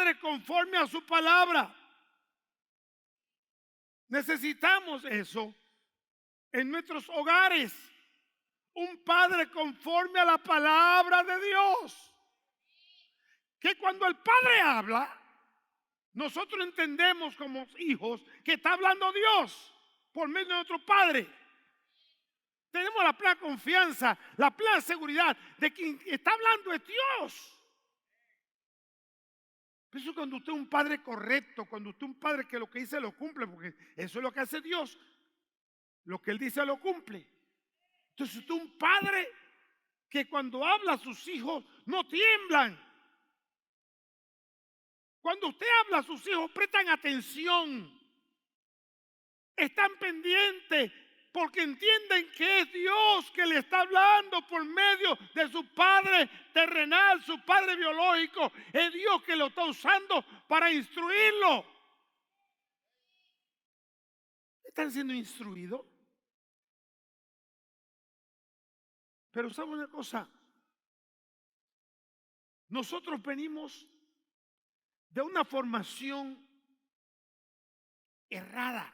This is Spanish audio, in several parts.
padre conforme a su palabra. Necesitamos eso en nuestros hogares. Un padre conforme a la palabra de Dios. Que cuando el padre habla, nosotros entendemos como hijos que está hablando Dios por medio de nuestro padre. Tenemos la plena confianza, la plena seguridad de que quien está hablando es Dios. Por eso cuando usted es un padre correcto, cuando usted es un padre que lo que dice lo cumple, porque eso es lo que hace Dios, lo que Él dice lo cumple. Entonces usted es un padre que cuando habla a sus hijos no tiemblan. Cuando usted habla a sus hijos prestan atención, están pendientes porque entienden que es Dios que le está hablando por medio de su padre terrenal, su padre biológico. Es Dios que lo está usando para instruirlo. Están siendo instruidos. Pero ¿sabe una cosa? Nosotros venimos de una formación errada,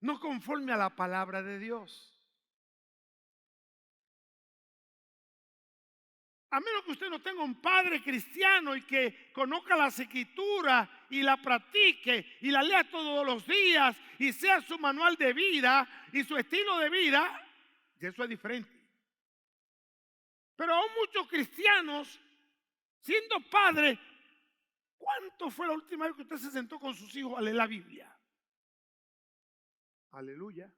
no conforme a la palabra de Dios. A menos que usted no tenga un padre cristiano y que conozca las escrituras y la practique y la lea todos los días y sea su manual de vida y su estilo de vida, y eso es diferente. Pero aún muchos cristianos, siendo padres, ¿cuánto fue la última vez que usted se sentó con sus hijos a leer la Biblia? Aleluya.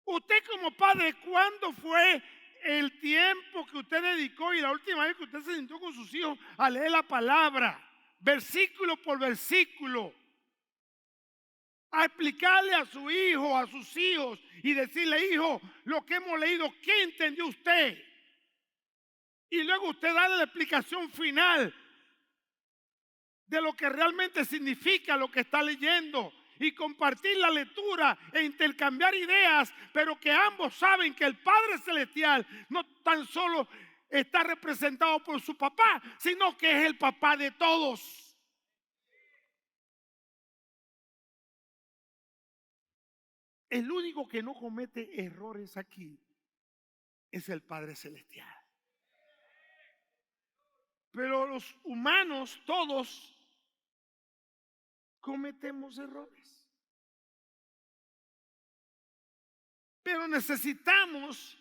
Usted como padre, ¿cuándo fue el tiempo que usted dedicó y la última vez que usted se sentó con sus hijos a leer la palabra, versículo por versículo? A explicarle a su hijo, a sus hijos y decirle: hijo, lo que hemos leído, ¿qué entendió usted? Y luego usted darle la explicación final de lo que realmente significa lo que está leyendo y compartir la lectura e intercambiar ideas, pero que ambos saben que el Padre Celestial no tan solo está representado por su papá, sino que es el papá de todos. El único que no comete errores aquí es el Padre Celestial. Pero los humanos todos cometemos errores. Pero necesitamos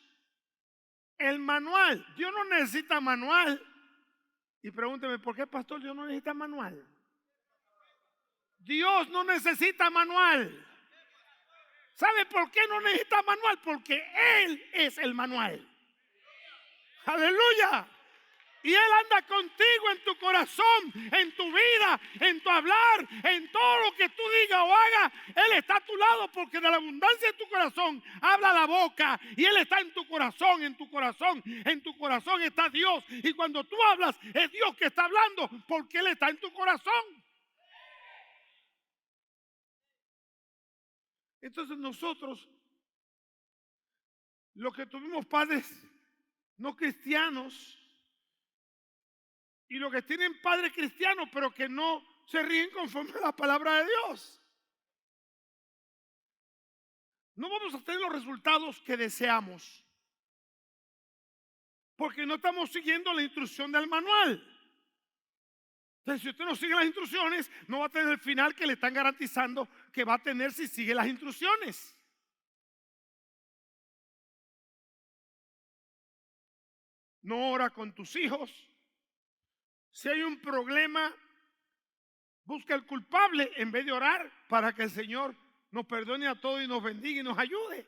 el manual. Dios no necesita manual. Y pregúnteme, ¿por qué, pastor, Dios no necesita manual? Dios no necesita manual. ¿Sabe por qué no necesita manual? Porque Él es el manual. Aleluya. Y Él anda contigo en tu corazón, en tu vida, en tu hablar, en todo lo que tú digas o hagas. Él está a tu lado porque de la abundancia de tu corazón habla la boca. Y Él está en tu corazón, en tu corazón, en tu corazón está Dios. Y cuando tú hablas es Dios que está hablando porque Él está en tu corazón. Entonces nosotros, los que tuvimos padres no cristianos, y los que tienen padres cristianos pero que no se rigen conforme a la palabra de Dios, no vamos a tener los resultados que deseamos, porque no estamos siguiendo la instrucción del manual. Entonces, si usted no sigue las instrucciones, no va a tener el final que le están garantizando que va a tener si sigue las instrucciones. No ora con tus hijos. Si hay un problema, busca el culpable en vez de orar para que el Señor nos perdone a todos y nos bendiga y nos ayude.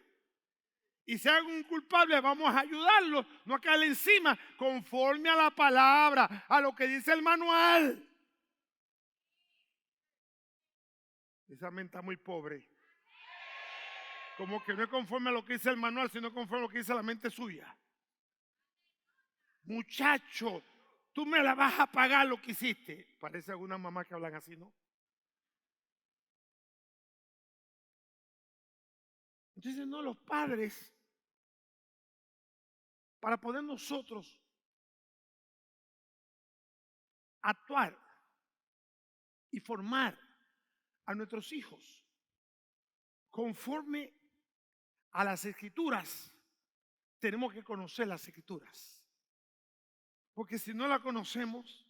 Y si hay un culpable, vamos a ayudarlo, no a caerle encima, conforme a la palabra, a lo que dice el manual. Esa mente está muy pobre. Como que no es conforme a lo que dice el manual, sino conforme a lo que dice la mente suya. Muchacho, tú me la vas a pagar lo que hiciste. Parece algunas mamás que hablan así, ¿no? Entonces, no, los padres, para poder nosotros actuar y formar a nuestros hijos conforme a las Escrituras, tenemos que conocer las Escrituras. Porque si no la conocemos,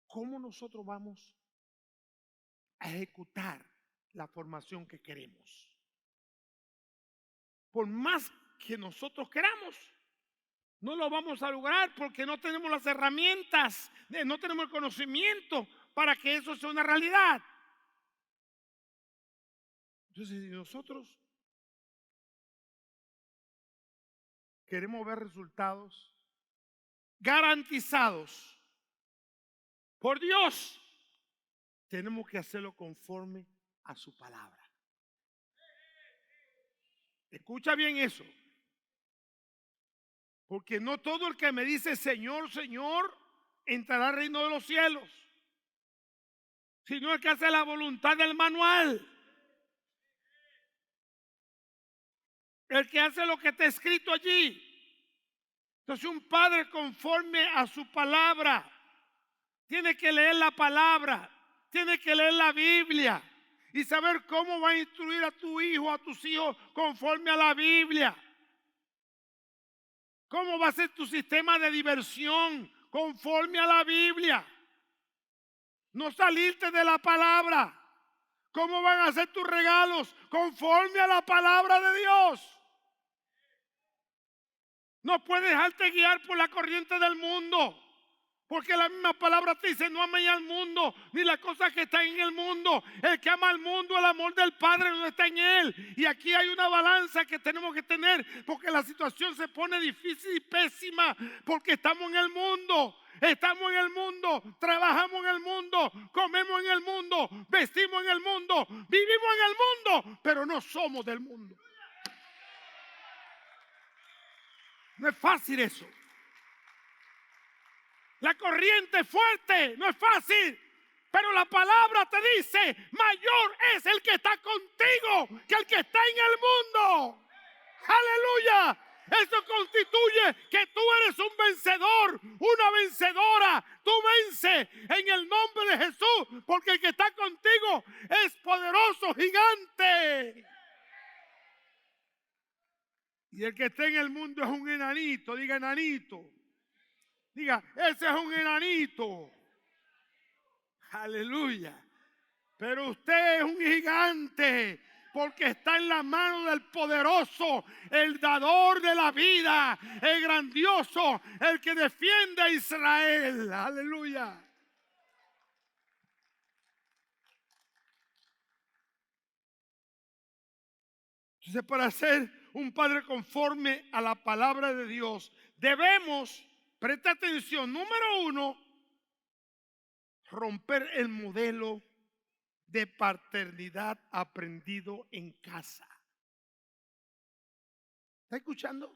¿cómo nosotros vamos a ejecutar la formación que queremos? Por más que nosotros queramos, no lo vamos a lograr porque no tenemos las herramientas, no tenemos el conocimiento para que eso sea una realidad. Entonces, si nosotros queremos ver resultados garantizados por Dios, tenemos que hacerlo conforme a su palabra. Escucha bien eso. Porque no todo el que me dice Señor, Señor, entrará al reino de los cielos, sino el que hace la voluntad del manual. El que hace lo que está escrito allí. Entonces un padre conforme a su palabra tiene que leer la palabra, tiene que leer la Biblia y saber cómo va a instruir a tu hijo, a tus hijos conforme a la Biblia. ¿Cómo va a ser tu sistema de diversión conforme a la Biblia? No salirte de la palabra. ¿Cómo van a ser tus regalos conforme a la palabra de Dios? No puedes dejarte guiar por la corriente del mundo. Porque la misma palabra te dice, no améis al mundo, ni las cosas que están en el mundo. El que ama al mundo, el amor del Padre no está en él. Y aquí hay una balanza que tenemos que tener, porque la situación se pone difícil y pésima, porque estamos en el mundo. Estamos en el mundo, trabajamos en el mundo, comemos en el mundo, vestimos en el mundo, vivimos en el mundo, pero no somos del mundo. No es fácil eso. La corriente es fuerte, no es fácil. Pero la palabra te dice, mayor es el que está contigo que el que está en el mundo. Aleluya. Eso constituye que tú eres un vencedor, una vencedora. Tú vences en el nombre de Jesús, porque el que está contigo es poderoso, gigante. Y el que está en el mundo es un enanito, diga enanito. Diga, ese es un enanito. Aleluya. Pero usted es un gigante, porque está en la mano del poderoso, el dador de la vida, el grandioso, el que defiende a Israel. Aleluya. Entonces, para ser un padre conforme a la palabra de Dios, debemos, presta atención, número uno, romper el modelo de paternidad aprendido en casa. ¿Está escuchando?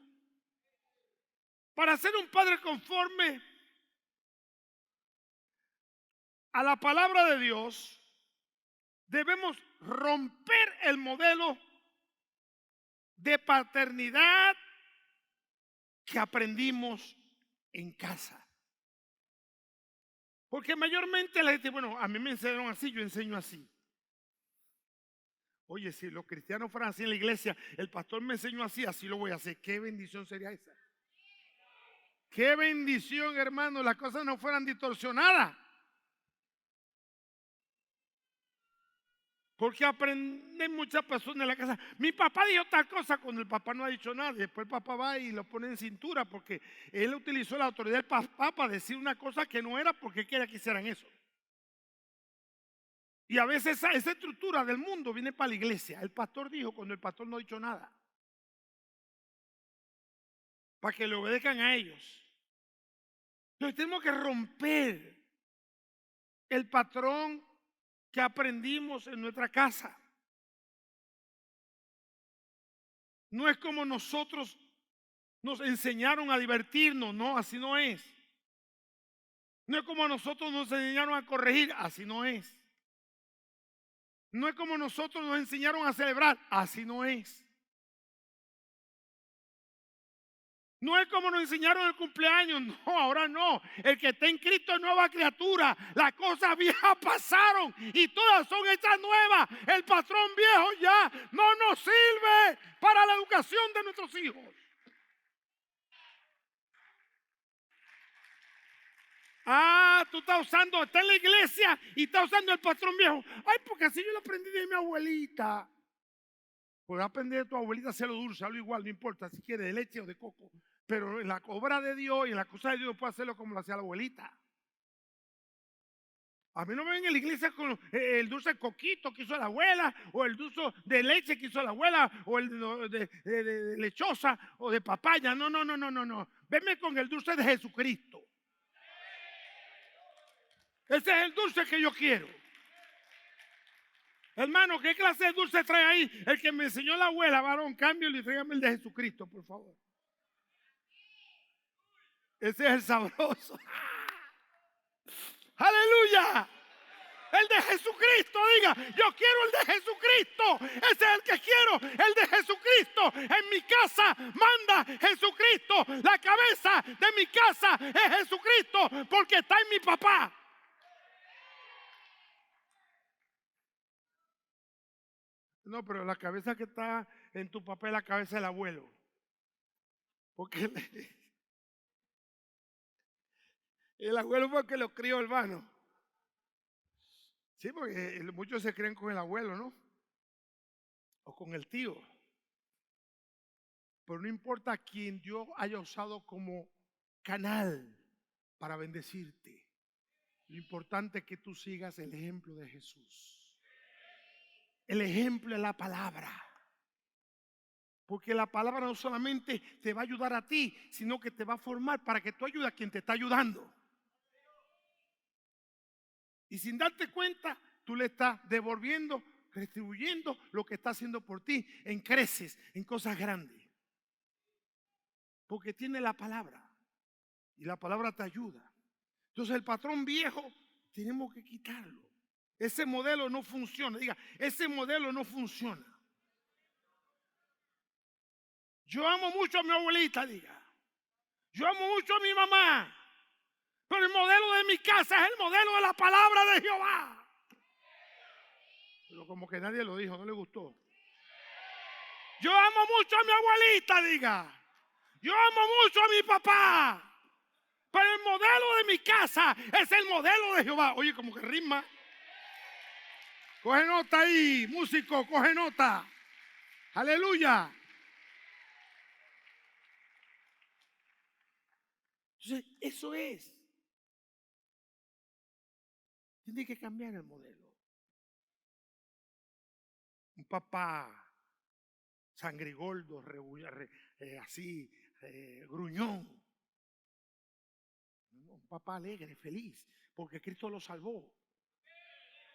Para ser un padre conforme a la palabra de Dios, debemos romper el modelo de paternidad que aprendimos en casa. Porque mayormente la gente, bueno, a mí me enseñaron así, yo enseño así. Oye, si los cristianos fueran así en la iglesia, el pastor me enseñó así, así lo voy a hacer. ¿Qué bendición sería esa? Qué bendición, hermano, las cosas no fueran distorsionadas. Porque aprenden muchas personas en la casa. Mi papá dijo tal cosa cuando el papá no ha dicho nada. Después el papá va y lo pone en cintura porque él utilizó la autoridad del papá para decir una cosa que no era porque quería que hicieran eso. Y a veces esa estructura del mundo viene para la iglesia. El pastor dijo cuando el pastor no ha dicho nada. Para que le obedezcan a ellos. Entonces tenemos que romper el patrón que aprendimos en nuestra casa. No es como nosotros nos enseñaron a divertirnos, no, así no es. No es como nosotros nos enseñaron a corregir, así no es. No es como nosotros nos enseñaron a celebrar, así no es. No es como nos enseñaron en el cumpleaños, no, ahora no. El que está en Cristo es nueva criatura. Las cosas viejas pasaron y todas son hechas nuevas. El patrón viejo ya no nos sirve para la educación de nuestros hijos. Ah, tú estás usando, está en la iglesia y está usando el patrón viejo. Ay, porque así yo lo aprendí de mi abuelita. Pues aprender de tu abuelita a hacerlo dulce, hazlo igual, no importa si quiere de leche o de coco. Pero en la obra de Dios y en la cosa de Dios puede hacerlo como lo hacía la abuelita. A mí no me ven en la iglesia con el dulce coquito que hizo la abuela, o el dulce de leche que hizo la abuela, o el de lechosa o de papaya. No, no, no, no, no, no. Venme con el dulce de Jesucristo. Ese es el dulce que yo quiero. Hermano, ¿qué clase de dulce trae ahí? El que me enseñó la abuela, varón, cámbialo y tráigame el de Jesucristo, por favor. Ese es el sabroso. Aleluya. El de Jesucristo, diga, yo quiero el de Jesucristo. Ese es el que quiero, el de Jesucristo. En mi casa manda Jesucristo. La cabeza de mi casa es Jesucristo porque está en mi papá. No, pero la cabeza que está en tu papá es la cabeza del abuelo. Porque el abuelo fue el que lo crió, hermano. Sí, porque muchos se creen con el abuelo, ¿no? O con el tío. Pero no importa a quién Dios haya usado como canal para bendecirte. Lo importante es que tú sigas el ejemplo de Jesús. El ejemplo es la palabra. Porque la palabra no solamente te va a ayudar a ti, sino que te va a formar para que tú ayudes a quien te está ayudando. Y sin darte cuenta, tú le estás devolviendo, retribuyendo lo que está haciendo por ti en creces, en cosas grandes. Porque tiene la palabra. Y la palabra te ayuda. Entonces el patrón viejo tenemos que quitarlo. Ese modelo no funciona. Diga, ese modelo no funciona. Yo amo mucho a mi abuelita, diga. Yo amo mucho a mi mamá. Pero el modelo de mi casa es el modelo de la palabra de Jehová. Pero como que nadie lo dijo, no le gustó. Yo amo mucho a mi abuelita, diga. Yo amo mucho a mi papá. Pero el modelo de mi casa es el modelo de Jehová. Oye, como que rima. Coge nota ahí, músico, coge nota. Aleluya. Entonces, eso es. Tiene que cambiar el modelo. Un papá sangrigoldo, así, gruñón. Un papá alegre, feliz, porque Cristo lo salvó.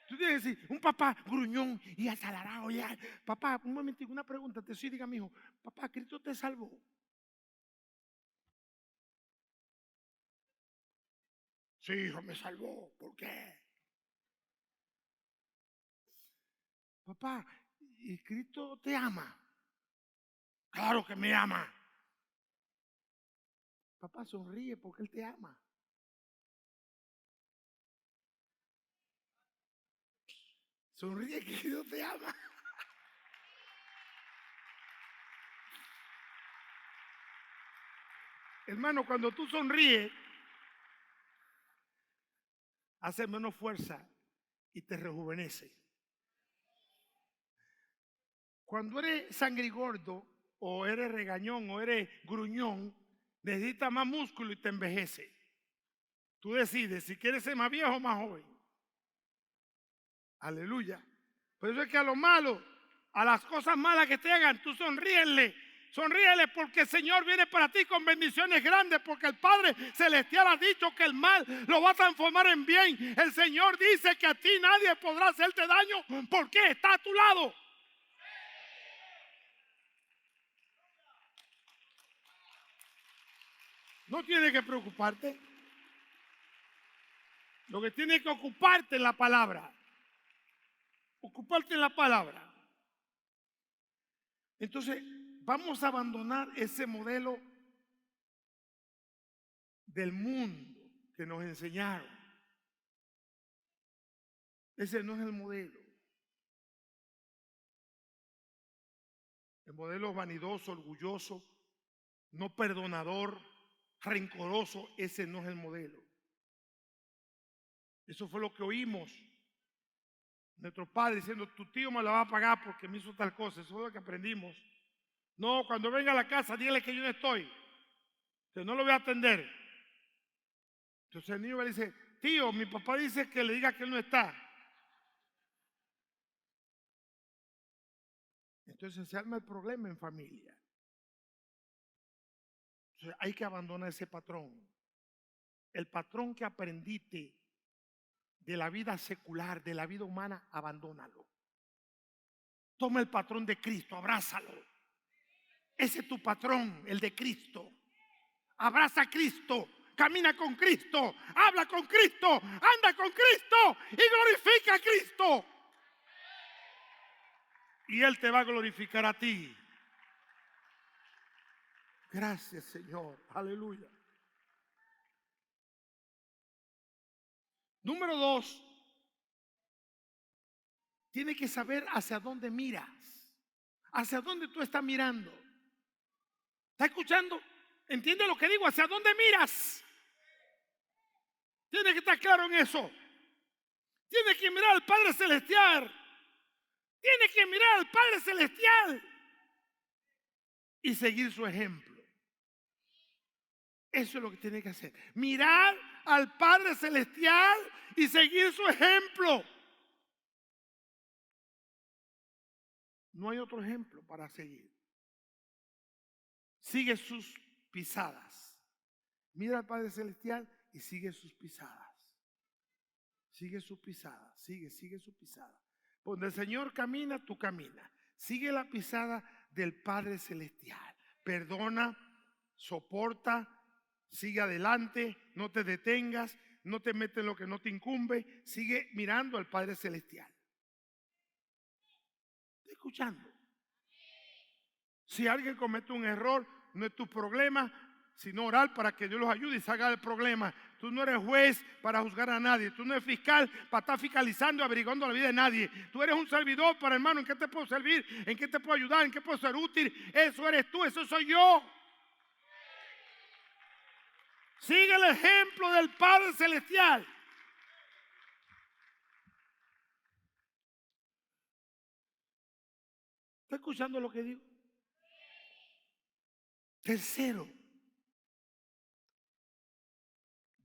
Tú tienes que decir, un papá gruñón y asalarado. Ya. Papá, un momentito, una pregunta. Te soy, diga, mi hijo, papá, Cristo te salvó. Sí, hijo, me salvó. ¿Por qué? Papá, ¿y Cristo te ama? Claro que me ama. Papá, sonríe porque Él te ama. Sonríe que Dios te ama. Hermano, cuando tú sonríes, hace menos fuerza y te rejuvenece. Cuando eres sangrigordo o eres regañón o eres gruñón, necesitas más músculo y te envejece. Tú decides si quieres ser más viejo o más joven. Aleluya. Por eso es que a lo malo, a las cosas malas que te hagan, tú sonríele. Sonríele porque el Señor viene para ti con bendiciones grandes, porque el Padre Celestial ha dicho que el mal lo va a transformar en bien. El Señor dice que a ti nadie podrá hacerte daño porque está a tu lado. No tienes que preocuparte. Lo que tienes que ocuparte en la palabra. Ocuparte en la palabra. Entonces, vamos a abandonar ese modelo del mundo que nos enseñaron. Ese no es el modelo. El modelo vanidoso, orgulloso, no perdonador, rencoroso, ese no es el modelo. Eso fue lo que oímos. Nuestro padre diciendo, tu tío me la va a pagar porque me hizo tal cosa. Eso fue lo que aprendimos. No, cuando venga a la casa, dígale que yo no estoy, que no lo voy a atender. Entonces el niño le dice, tío, mi papá dice que le diga que él no está. Entonces se arma el problema en familia. Entonces hay que abandonar ese patrón. El patrón que aprendiste de la vida secular, de la vida humana, abandónalo. Toma el patrón de Cristo, abrázalo. Ese es tu patrón, el de Cristo. Abraza a Cristo, camina con Cristo, habla con Cristo, anda con Cristo y glorifica a Cristo. Y Él te va a glorificar a ti. Gracias, Señor. Aleluya. Número 2. Tienes que saber hacia dónde miras. Hacia dónde tú estás mirando. ¿Estás escuchando? ¿Entiendes lo que digo? ¿Hacia dónde miras? Tienes que estar claro en eso. Tienes que mirar al Padre Celestial. Tienes que mirar al Padre Celestial y seguir su ejemplo. Eso es lo que tienes que hacer. Mirar al Padre Celestial y seguir su ejemplo. No hay otro ejemplo para seguir. Sigue sus pisadas. Mira al Padre Celestial y sigue sus pisadas. Sigue sus pisadas. Sigue su pisada. Donde el Señor camina, tú caminas. Sigue la pisada del Padre Celestial. Perdona, soporta, sigue adelante, no te detengas, no te metes en lo que no te incumbe. Sigue mirando al Padre Celestial. ¿Estás escuchando? Si alguien comete un error, no es tu problema, sino orar para que Dios los ayude y salga del problema. Tú no eres juez para juzgar a nadie. Tú no eres fiscal para estar fiscalizando y averiguando la vida de nadie. Tú eres un servidor para, hermano, ¿en qué te puedo servir? ¿En qué te puedo ayudar? ¿En qué puedo ser útil? Eso eres tú, eso soy yo. Sigue el ejemplo del Padre Celestial. ¿Está escuchando lo que digo? Tercero,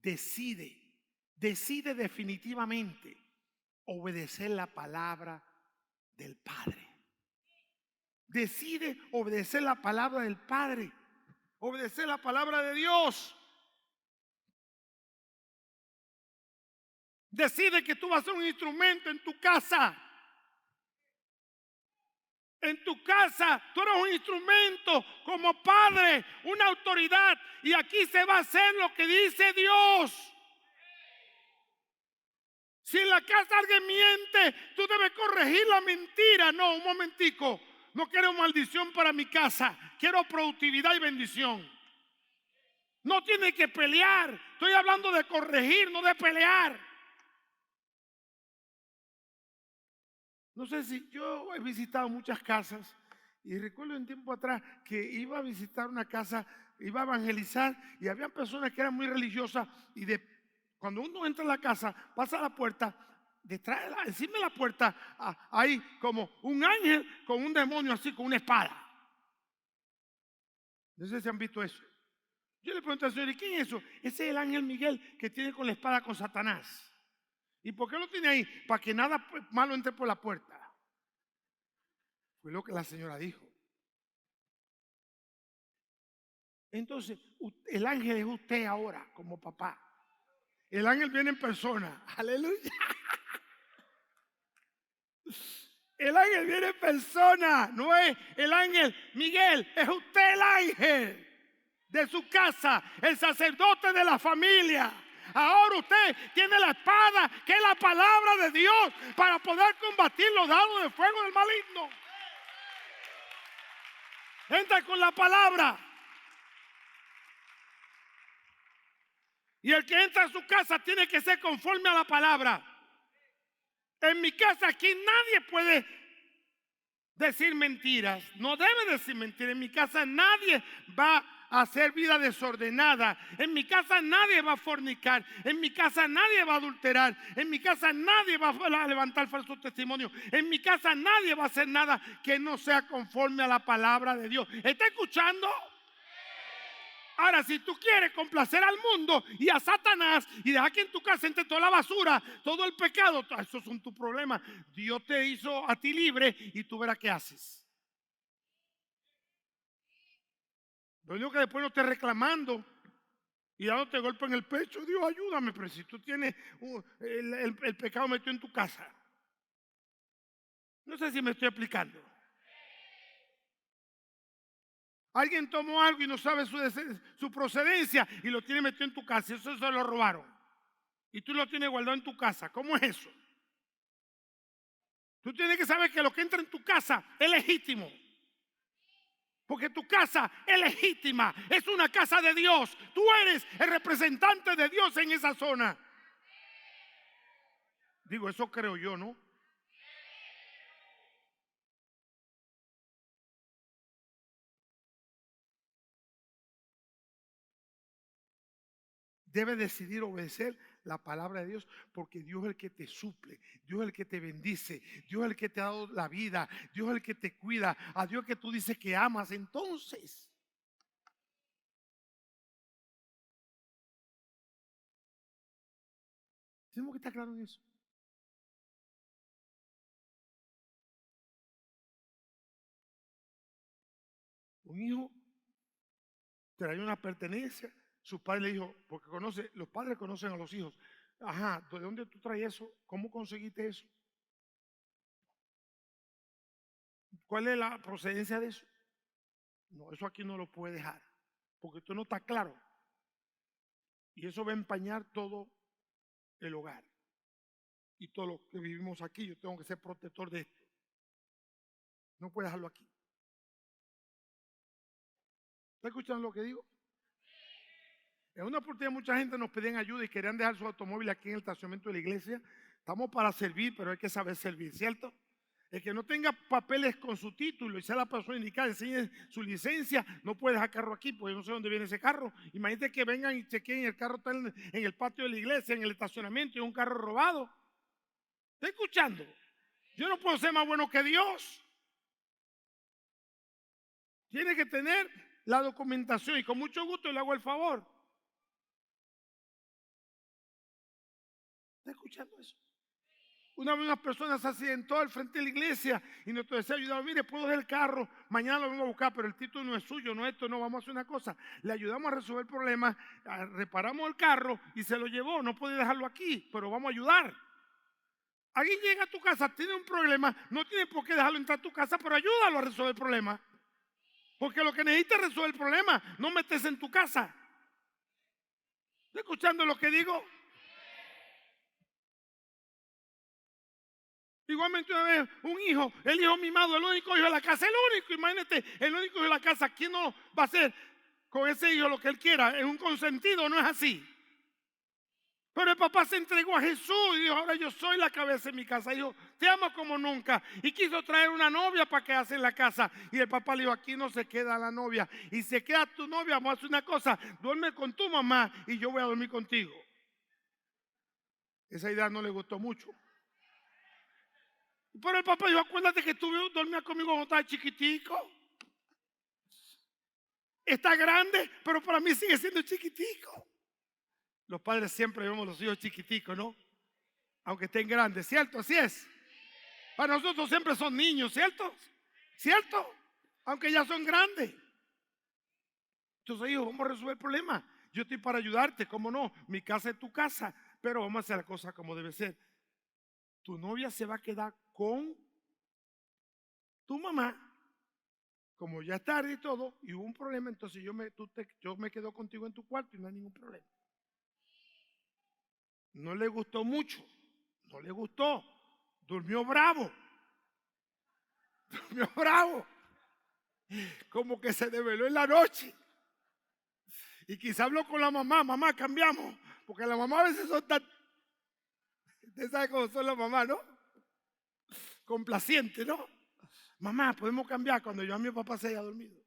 decide definitivamente obedecer la palabra del Padre. Decide obedecer la palabra del Padre, obedecer la palabra de Dios. Decide que tú vas a ser un instrumento en tu casa. En tu casa, tú eres un instrumento como padre, una autoridad. Y aquí se va a hacer lo que dice Dios. Si en la casa alguien miente, tú debes corregir la mentira. No, un momentico. No quiero maldición para mi casa. Quiero productividad y bendición. No tiene que pelear. Estoy hablando de corregir, no de pelear. No sé si yo he visitado muchas casas y recuerdo un tiempo atrás que iba a visitar una casa, iba a evangelizar y había personas que eran muy religiosas y cuando uno entra a la casa, pasa a la puerta, detrás, encima de la puerta hay como un ángel con un demonio así, con una espada. No sé si han visto eso. Yo le pregunto al Señor, ¿y quién es eso? Ese es el ángel Miguel que tiene con la espada con Satanás. ¿Y por qué lo tiene ahí? Para que nada malo entre por la puerta. Fue lo que la señora dijo. Entonces, el ángel es usted ahora como papá. El ángel viene en persona. Aleluya. El ángel viene en persona. No es el ángel Miguel, es usted el ángel de su casa, el sacerdote de la familia. Ahora usted tiene la espada, que es la palabra de Dios, para poder combatir los dardos de fuego del maligno. Entra con la palabra. Y el que entra a su casa tiene que ser conforme a la palabra. En mi casa aquí nadie puede decir mentiras. No debe decir mentiras. En mi casa nadie va a hacer vida desordenada. En mi casa nadie va a fornicar. En mi casa nadie va a adulterar. En mi casa nadie va a levantar falso testimonio. En mi casa nadie va a hacer nada que no sea conforme a la palabra de Dios. ¿Está escuchando? Ahora, si tú quieres complacer al mundo y a Satanás y dejar que en tu casa entre toda la basura, todo el pecado, esos son tus problemas. Dios te hizo a ti libre y tú verás qué haces. Lo único que después no estés reclamando y dándote golpe en el pecho. Dios, ayúdame, pero si tú tienes el pecado metido en tu casa. No sé si me estoy explicando. Alguien tomó algo y no sabe su procedencia y lo tiene metido en tu casa. Eso se lo robaron. Y tú lo tienes guardado en tu casa. ¿Cómo es eso? Tú tienes que saber que lo que entra en tu casa es legítimo. Porque tu casa es legítima. Es una casa de Dios. Tú eres el representante de Dios en esa zona. Digo, eso creo yo, ¿no? Debes decidir obedecer la palabra de Dios, porque Dios es el que te suple, Dios es el que te bendice, Dios es el que te ha dado la vida, Dios es el que te cuida, a Dios que tú dices que amas. Entonces, tenemos que estar claros en eso. Un hijo trae una pertenencia, su padre le dijo, porque los padres conocen a los hijos. Ajá, ¿de dónde tú traes eso? ¿Cómo conseguiste eso? ¿Cuál es la procedencia de eso? No, eso aquí no lo puede dejar, porque esto no está claro. Y eso va a empañar todo el hogar. Y todo lo que vivimos aquí, yo tengo que ser protector de esto. No puedo dejarlo aquí. ¿Está escuchando lo que digo? En una oportunidad mucha gente nos pedían ayuda y querían dejar su automóvil aquí en el estacionamiento de la iglesia. Estamos para servir, pero hay que saber servir, ¿cierto? El que no tenga papeles con su título y sea la persona indicada, enseñe su licencia, no puede dejar carro aquí, porque yo no sé dónde viene ese carro. Imagínate que vengan y chequen el carro está en el patio de la iglesia, en el estacionamiento, y un carro robado. ¿Está escuchando? Yo no puedo ser más bueno que Dios. Tiene que tener la documentación y con mucho gusto le hago el favor. ¿Está escuchando eso? Una vez una persona se accidentó al frente de la iglesia y nos desea ayudar. Mire, puedo dejar el carro, mañana lo vengo a buscar, pero el título no es suyo, no es esto, no, vamos a hacer una cosa. Le ayudamos a resolver el problema, reparamos el carro y se lo llevó. No puede dejarlo aquí, pero vamos a ayudar. Alguien llega a tu casa, tiene un problema, no tiene por qué dejarlo entrar a tu casa, pero ayúdalo a resolver el problema. Porque lo que necesita es resolver el problema, no metes en tu casa. ¿Está escuchando lo que digo? Igualmente una vez un hijo, el hijo mimado, el único hijo de la casa, el único, imagínate, el único hijo de la casa. ¿Quién no va a hacer con ese hijo lo que él quiera? Es un consentido, no es así. Pero el papá se entregó a Jesús y dijo, ahora yo soy la cabeza de mi casa. Dijo, te amo como nunca. Y quiso traer una novia para quedarse en la casa. Y el papá le dijo, aquí no se queda la novia. Y se queda tu novia, vamos a hacer una cosa, duerme con tu mamá y yo voy a dormir contigo. Esa idea no le gustó mucho. Pero el papá dijo, acuérdate que tú dormías conmigo cuando estaba chiquitico. Está grande, pero para mí sigue siendo chiquitico. Los padres siempre vemos a los hijos chiquiticos, ¿no? Aunque estén grandes, ¿cierto? Así es. Para nosotros siempre son niños, ¿cierto? ¿Cierto? Aunque ya son grandes. Entonces, hijo, vamos a resolver el problema. Yo estoy para ayudarte, ¿cómo no? Mi casa es tu casa, pero vamos a hacer la cosa como debe ser. Tu novia se va a quedar con tu mamá, como ya es tarde y todo, y hubo un problema, entonces yo me quedo contigo en tu cuarto y no hay ningún problema. No le gustó mucho, no le gustó, durmió bravo, durmió bravo, como que se desveló en la noche. Y quizá habló con la mamá, mamá, cambiamos, Porque las mamás a veces son tan, usted sabe cómo son las mamás, ¿no? Complacientes, ¿no? Mamá, podemos cambiar cuando yo a mi papá se haya dormido.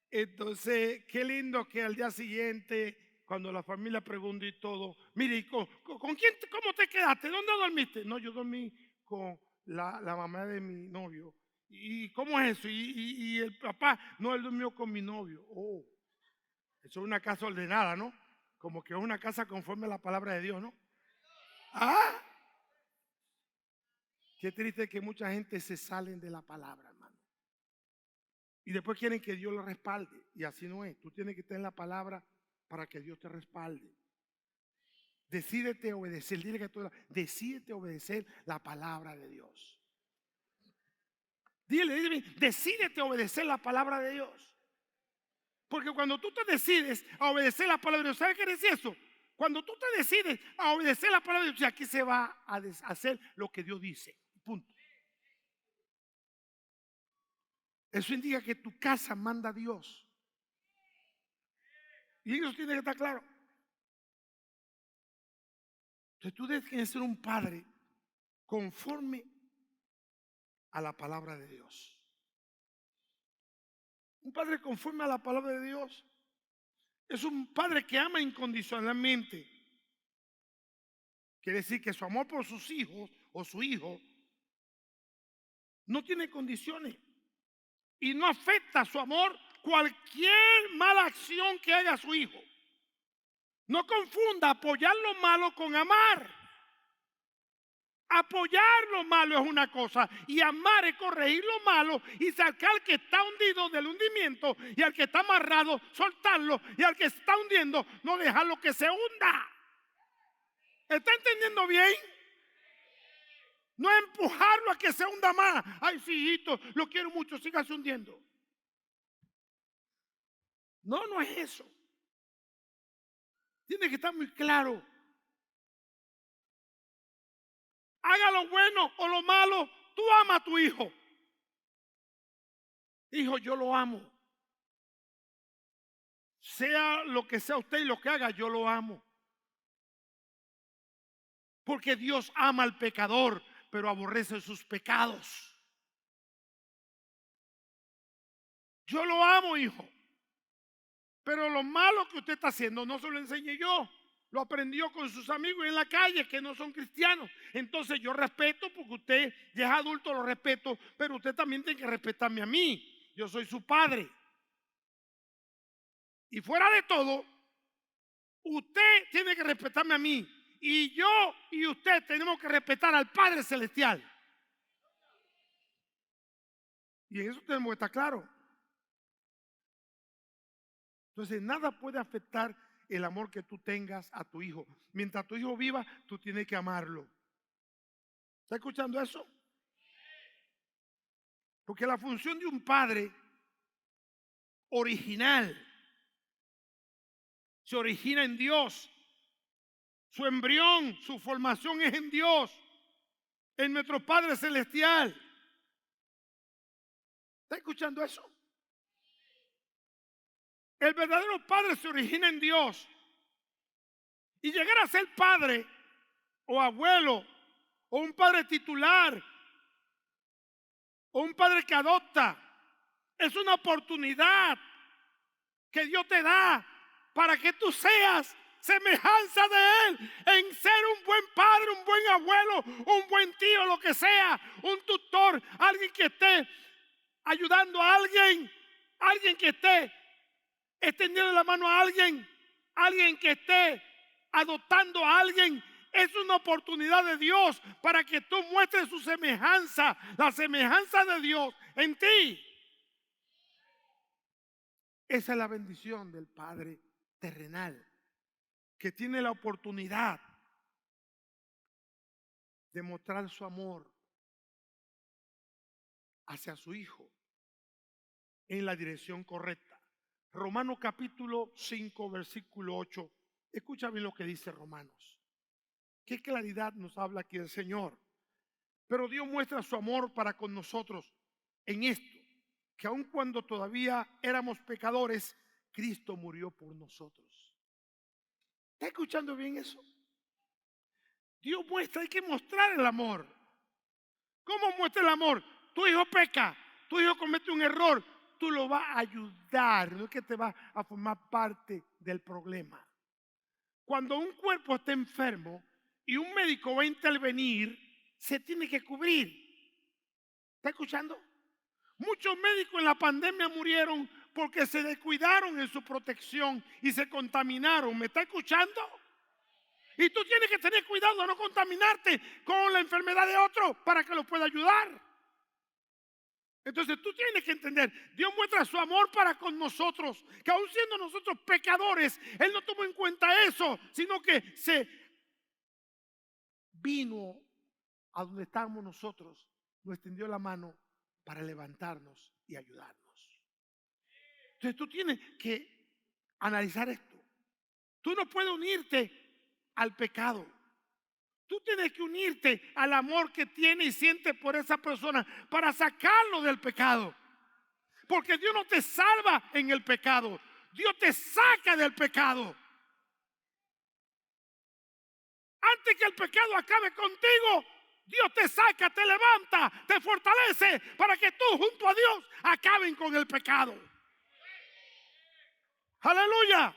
Entonces, qué lindo que al día siguiente, cuando la familia pregunta y todo, mire, ¿con quién, cómo te quedaste? ¿Dónde dormiste? No, yo dormí con la mamá de mi novio. ¿Y cómo es eso? Y el papá, no, él durmió con mi novio. Oh, eso es una casa ordenada, ¿no? Como que es una casa conforme a la palabra de Dios, ¿no? Ah, qué triste que mucha gente se salen de la palabra, hermano. Y después quieren que Dios lo respalde. Y así no es. Tú tienes que estar en la palabra para que Dios te respalde. Decídete obedecer. Dile que tú, decídete obedecer la palabra de Dios. Dile, decídete obedecer la palabra de Dios. Porque cuando tú te decides a obedecer la palabra de Dios, ¿sabes qué es eso? Cuando tú te decides a obedecer la palabra de Dios, aquí se va a hacer lo que Dios dice. Punto. Eso indica que tu casa manda a Dios. Y eso tiene que estar claro. Entonces tú debes que ser un padre conforme a la palabra de Dios. Un padre conforme a la palabra de Dios es un padre que ama incondicionalmente. Quiere decir que su amor por sus hijos o su hijo no tiene condiciones y no afecta su amor cualquier mala acción que haga su hijo. No confunda apoyar lo malo con amar. Apoyar lo malo es una cosa y amar es corregir lo malo y sacar al que está hundido del hundimiento y al que está amarrado soltarlo y al que está hundiendo no dejarlo que se hunda. ¿Está entendiendo bien? No empujarlo a que se hunda más. Ay, sí, hijito, lo quiero mucho, sígase hundiendo. No, no es eso. Tiene que estar muy claro. Haga lo bueno o lo malo, tú amas a tu hijo. Hijo, yo lo amo. Sea lo que sea usted y lo que haga, yo lo amo. Porque Dios ama al pecador, pero aborrece sus pecados. Yo lo amo, hijo. Pero lo malo que usted está haciendo no se lo enseñé yo. Lo aprendió con sus amigos en la calle que no son cristianos. Entonces yo respeto porque usted ya es adulto, lo respeto, pero usted también tiene que respetarme a mí. Yo soy su padre. Y fuera de todo, usted tiene que respetarme a mí. Y yo y usted tenemos que respetar al Padre Celestial. Y en eso tenemos que estar claros. Entonces nada puede afectar el amor que tú tengas a tu hijo. Mientras tu hijo viva, tú tienes que amarlo. ¿Está escuchando eso? Porque la función de un padre original se origina en Dios. Su embrión, su formación es en Dios, en nuestro Padre Celestial. ¿Está escuchando eso? El verdadero padre se origina en Dios. Y llegar a ser padre o abuelo o un padre titular o un padre que adopta es una oportunidad que Dios te da para que tú seas semejanza de Él en ser un buen padre, un buen abuelo, un buen tío, lo que sea, un tutor, alguien que esté ayudando a alguien, alguien que esté extendiendo la mano a alguien, alguien que esté adoptando a alguien. Es una oportunidad de Dios para que tú muestres su semejanza, la semejanza de Dios en ti. Esa es la bendición del Padre terrenal, que tiene la oportunidad de mostrar su amor hacia su Hijo en la dirección correcta. Romanos capítulo 5, versículo 8. Escucha bien lo que dice Romanos. Qué claridad nos habla aquí el Señor. Pero Dios muestra su amor para con nosotros en esto, que aun cuando todavía éramos pecadores, Cristo murió por nosotros. ¿Está escuchando bien eso? Dios muestra, hay que mostrar el amor. ¿Cómo muestra el amor? Tu hijo peca, tu hijo comete un error, tú lo vas a ayudar, no es que te va a formar parte del problema. Cuando un cuerpo está enfermo y un médico va a intervenir, se tiene que cubrir. ¿Está escuchando? Muchos médicos en la pandemia murieron porque se descuidaron en su protección y se contaminaron. ¿Me está escuchando? Y tú tienes que tener cuidado de no contaminarte con la enfermedad de otro para que lo pueda ayudar. Entonces tú tienes que entender, Dios muestra su amor para con nosotros, que aun siendo nosotros pecadores, Él no tomó en cuenta eso, sino que se vino a donde estábamos nosotros, nos extendió la mano para levantarnos y ayudarnos. Entonces tú tienes que analizar esto. Tú no puedes unirte al pecado. Tú tienes que unirte al amor que tiene y siente por esa persona para sacarlo del pecado. Porque Dios no te salva en el pecado. Dios te saca del pecado. Antes que el pecado acabe contigo, Dios te saca, te levanta, te fortalece para que tú junto a Dios acaben con el pecado. Aleluya.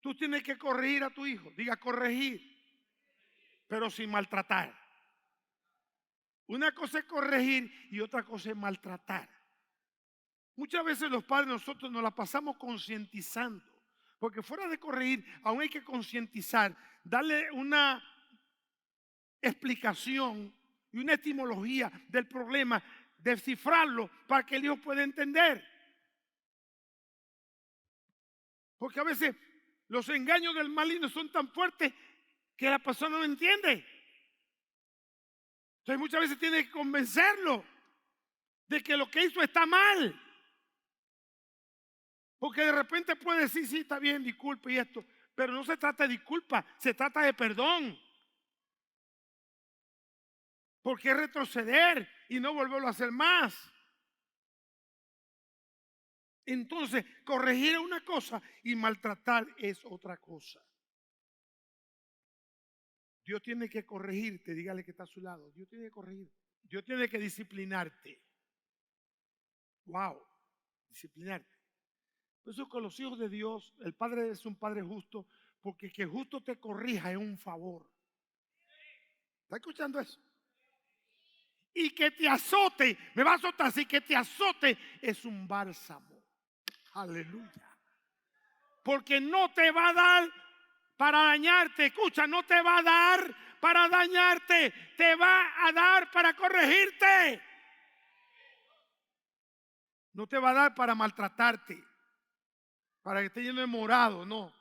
Tú tienes que corregir a tu hijo. Diga corregir, pero sin maltratar. Una cosa es corregir y otra cosa es maltratar. Muchas veces los padres nosotros nos la pasamos concientizando, porque fuera de corregir aún hay que concientizar, darle una explicación y una etimología del problema, descifrarlo para que el hijo pueda entender. Porque a veces los engaños del maligno son tan fuertes que la persona no entiende. Entonces muchas veces tiene que convencerlo de que lo que hizo está mal. Porque de repente puede decir, sí, está bien, disculpe y esto. Pero no se trata de disculpa, se trata de perdón. Porque es retroceder y no volverlo a hacer más. Entonces, corregir es una cosa y maltratar es otra cosa. Dios tiene que corregirte, dígale que está a su lado. Dios tiene que corregir. Dios tiene que disciplinarte. Wow, disciplinarte. Por eso con los hijos de Dios, el Padre es un Padre justo, porque que justo te corrija es un favor. ¿Está escuchando eso? Y que te azote, me va a azotar así, que te azote es un bálsamo. Aleluya. Porque no te va a dar para dañarte, escucha, no te va a dar para dañarte, te va a dar para corregirte. No te va a dar para maltratarte, para que esté lleno de morado, no.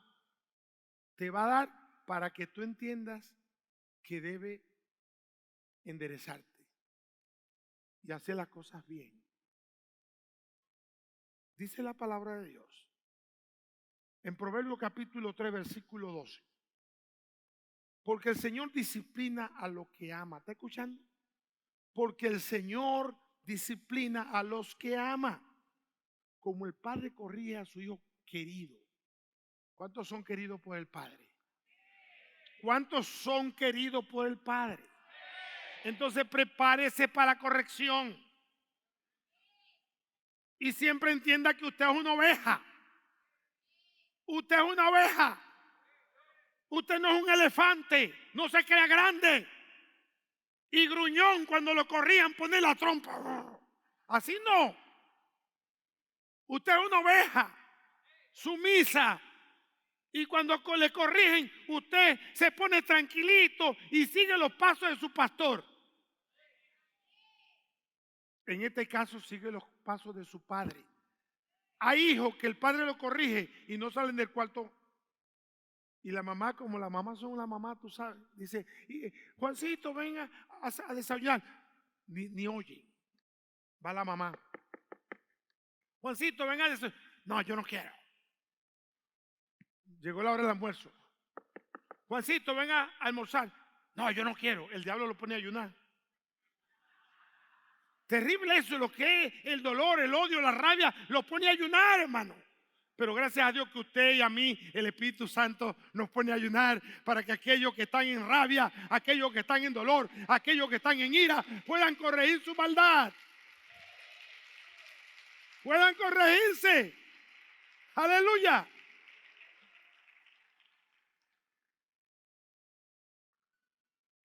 Te va a dar para que tú entiendas que debe enderezarte y hacer las cosas bien. Dice la palabra de Dios en Proverbios capítulo 3 versículo 12. Porque el Señor disciplina a los que ama. ¿Está escuchando? Porque el Señor disciplina a los que ama, como el padre corrige a su hijo querido. ¿Cuántos son queridos por el Padre? ¿Cuántos son queridos por el Padre? Entonces prepárese para la corrección. Y siempre entienda que usted es una oveja. Usted es una oveja. Usted no es un elefante. No se crea grande. Y gruñón cuando lo corrían poner la trompa. Así no. Usted es una oveja sumisa. Y cuando le corrigen, usted se pone tranquilito y sigue los pasos de su pastor. En este caso sigue los pasos de su padre. Hay hijos que el padre lo corrige y no salen del cuarto. Y la mamá, como la mamá son la mamá, tú sabes, dice, Juancito, venga a desayunar. Ni oye. Va la mamá. Juancito, venga a desayunar. No, yo no quiero. Llegó la hora del almuerzo. Juancito, venga a almorzar. No, yo no quiero. El diablo lo pone a ayunar. Terrible eso, lo que es el dolor, el odio, la rabia, lo pone a ayunar, hermano. Pero gracias a Dios que usted y a mí, el Espíritu Santo nos pone a ayunar para que aquellos que están en rabia, aquellos que están en dolor, aquellos que están en ira, puedan corregir su maldad. Puedan corregirse. Aleluya.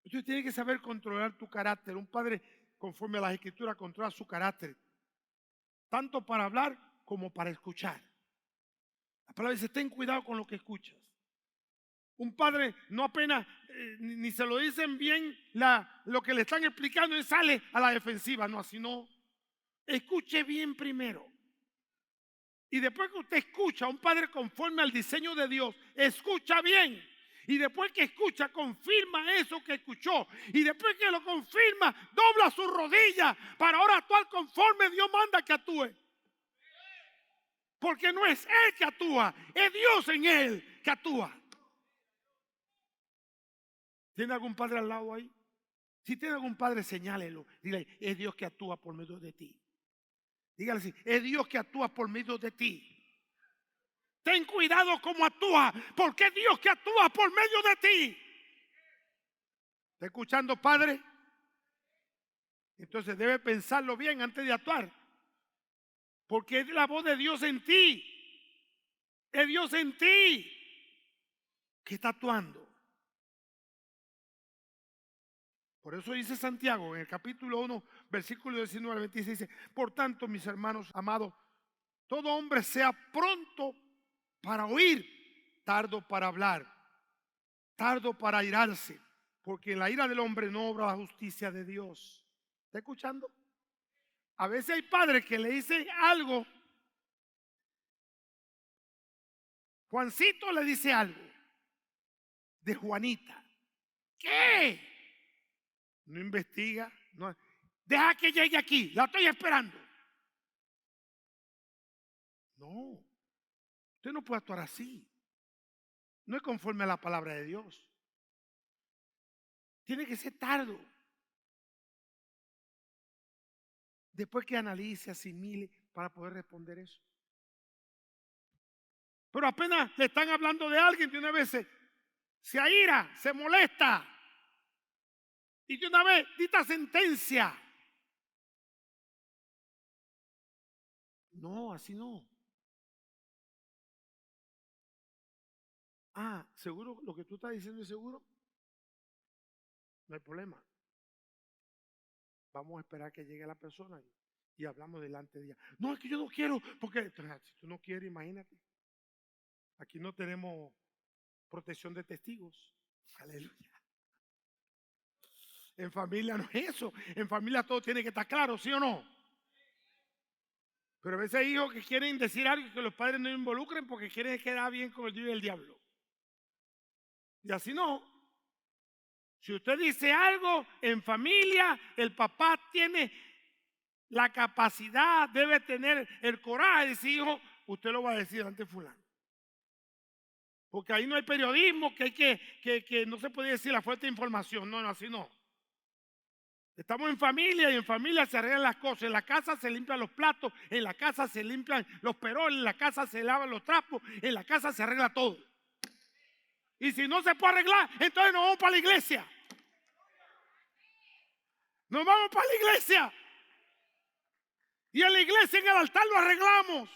Usted tiene que saber controlar tu carácter. Un padre, conforme a las Escrituras, controla su carácter, tanto para hablar como para escuchar. La palabra dice, ten cuidado con lo que escuchas. Un padre no apenas, ni se lo dicen bien lo que le están explicando y sale a la defensiva. No, así no. Escuche bien primero. Y después que usted escucha, un padre conforme al diseño de Dios, escucha bien. Y después que escucha, confirma eso que escuchó. Y después que lo confirma, dobla su rodilla para ahora actuar conforme Dios manda que actúe. Porque no es Él que actúa, es Dios en Él que actúa. ¿Tiene algún padre al lado ahí? Si tiene algún padre, señálelo. Dile, es Dios que actúa por medio de ti. Dígale así, es Dios que actúa por medio de ti. Ten cuidado cómo actúa, porque es Dios que actúa por medio de ti. ¿Está escuchando, padre? Entonces debe pensarlo bien antes de actuar. Porque es la voz de Dios en ti. Es Dios en ti que está actuando. Por eso dice Santiago en el capítulo 1, versículo 19 al 26, dice, por tanto, mis hermanos amados, todo hombre sea pronto para oír, tardo para hablar, tardo para airarse, porque la ira del hombre no obra la justicia de Dios. ¿Está escuchando? A veces hay padres que le dicen algo. Juancito le dice algo de Juanita. ¿Qué? No investiga, no, deja que llegue aquí, la estoy esperando. No, usted no puede actuar así. No es conforme a la palabra de Dios. Tiene que ser tardo. Después que analice, asimile para poder responder eso. Pero apenas le están hablando de alguien, de una vez se aira, se molesta. Y de una vez dicta sentencia. No, así no. Ah, ¿seguro lo que tú estás diciendo es seguro? No hay problema. Vamos a esperar que llegue la persona y hablamos delante de ella. No, es que yo no quiero, porque si tú no quieres, imagínate. Aquí no tenemos protección de testigos. Aleluya. En familia no es eso. En familia todo tiene que estar claro, ¿sí o no? Pero a veces hay hijos que quieren decir algo y que los padres no involucren porque quieren quedar bien con el Dios y el diablo. Y así no. Si usted dice algo en familia, el papá tiene la capacidad, debe tener el coraje de decir, hijo, usted lo va a decir ante fulano. Porque ahí no hay periodismo, que no se puede decir la fuente de información. No, no, así no. Estamos en familia y en familia se arreglan las cosas. En la casa se limpian los platos, en la casa se limpian los peroles, en la casa se lavan los trapos, en la casa se arregla todo. Y si no se puede arreglar, entonces nos vamos para la iglesia. Nos vamos para la iglesia. Y en la iglesia, en el altar lo arreglamos.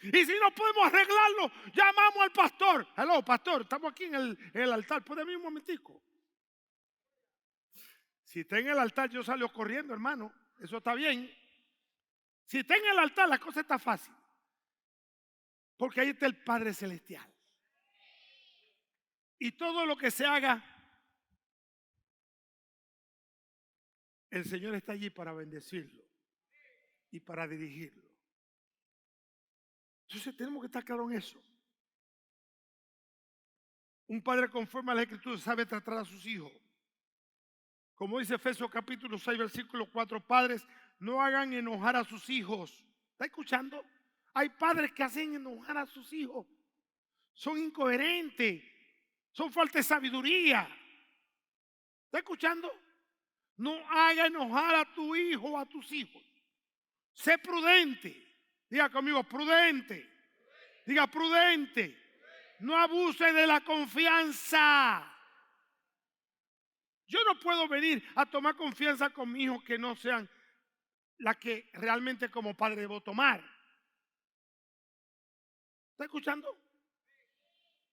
Y si no podemos arreglarlo, llamamos al pastor. Hello, pastor, estamos aquí en el altar. ¿Puede venir un momentico? Si está en el altar, yo salgo corriendo, hermano. Eso está bien. Si está en el altar, la cosa está fácil. Porque ahí está el Padre Celestial. Y todo lo que se haga, el Señor está allí para bendecirlo y para dirigirlo. Entonces tenemos que estar claros en eso. Un padre conforme a la Escritura sabe tratar a sus hijos. Como dice Efesios capítulo 6, versículo 4, padres, no hagan enojar a sus hijos. ¿Está escuchando? Hay padres que hacen enojar a sus hijos. Son incoherentes. Son falta de sabiduría. ¿Está escuchando? No haga enojar a tu hijo o a tus hijos. Sé prudente. Diga conmigo, prudente. Diga prudente. No abuse de la confianza. Yo no puedo venir a tomar confianza con mi hijo que no sean las que realmente como padre debo tomar. ¿Está escuchando?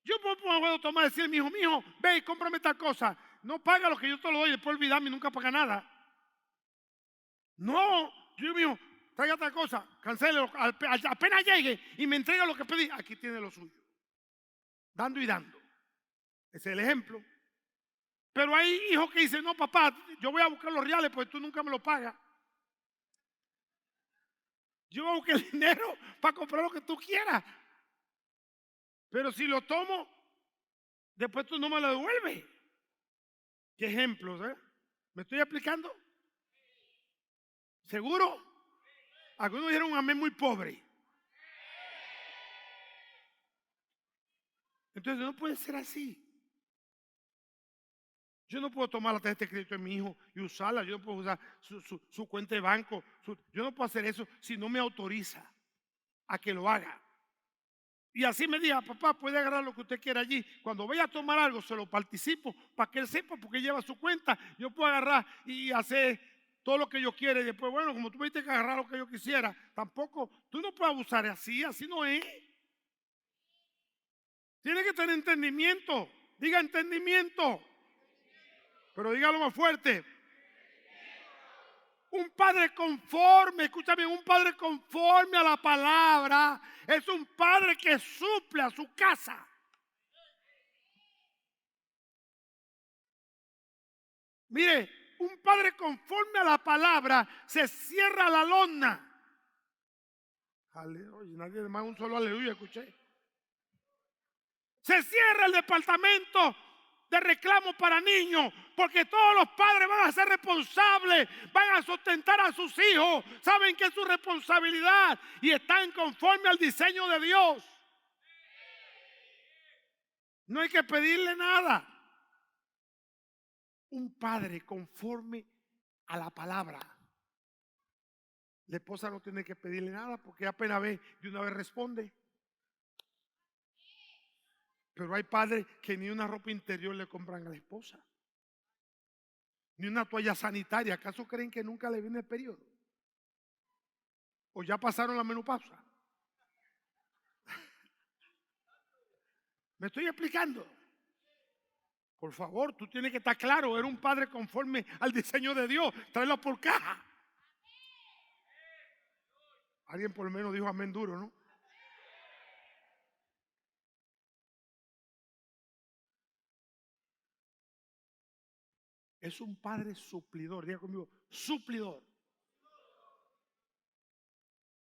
Yo no puedo tomar y decir a mi hijo, ve y cómprame tal cosa. No paga lo que yo te lo doy y después olvidarme y nunca paga nada. No, yo mi hijo, traiga tal cosa, cancele, apenas llegue y me entrega lo que pedí, aquí tiene lo suyo. Dando y dando. Ese es el ejemplo. Pero hay hijos que dicen, no papá, yo voy a buscar los reales porque tú nunca me lo pagas. Yo voy a buscar el dinero para comprar lo que tú quieras. Pero si lo tomo, después tú no me lo devuelves. ¿Qué ejemplos, ¿Me estoy explicando? ¿Seguro? Algunos dijeron un amén muy pobre. Entonces no puede ser así. Yo no puedo tomar la tarjeta de crédito de mi hijo y usarla. Yo no puedo usar su cuenta de banco. Yo no puedo hacer eso si no me autoriza a que lo haga. Y así me diga, papá, puede agarrar lo que usted quiera allí. Cuando vaya a tomar algo, se lo participo para que él sepa porque lleva su cuenta. Yo puedo agarrar y hacer todo lo que yo quiera. Y después, bueno, como tú me dijiste que agarrar lo que yo quisiera, tampoco, tú no puedes abusar así no es. Tiene que tener entendimiento. Diga entendimiento. Pero dígalo más fuerte. Un padre conforme, escúchame, un padre conforme a la palabra es un padre que suple a su casa. Mire, un padre conforme a la palabra se cierra la lona. Aleluya, nadie más un solo aleluya, escuché. Se cierra el departamento de reclamo para niños, porque todos los padres van a ser responsables, van a sustentar a sus hijos, saben que es su responsabilidad y están conforme al diseño de Dios. No hay que pedirle nada. Un padre conforme a la palabra. La esposa no tiene que pedirle nada porque apenas ve, de una vez responde. Pero hay padres que ni una ropa interior le compran a la esposa, ni una toalla sanitaria. ¿Acaso creen que nunca le viene el periodo? ¿O ya pasaron la menopausa? ¿Me estoy explicando? Por favor, tú tienes que estar claro. Era un padre conforme al diseño de Dios. Tráelo por caja. Alguien por lo menos dijo amén duro, ¿no? Es un padre suplidor. Diga conmigo, suplidor.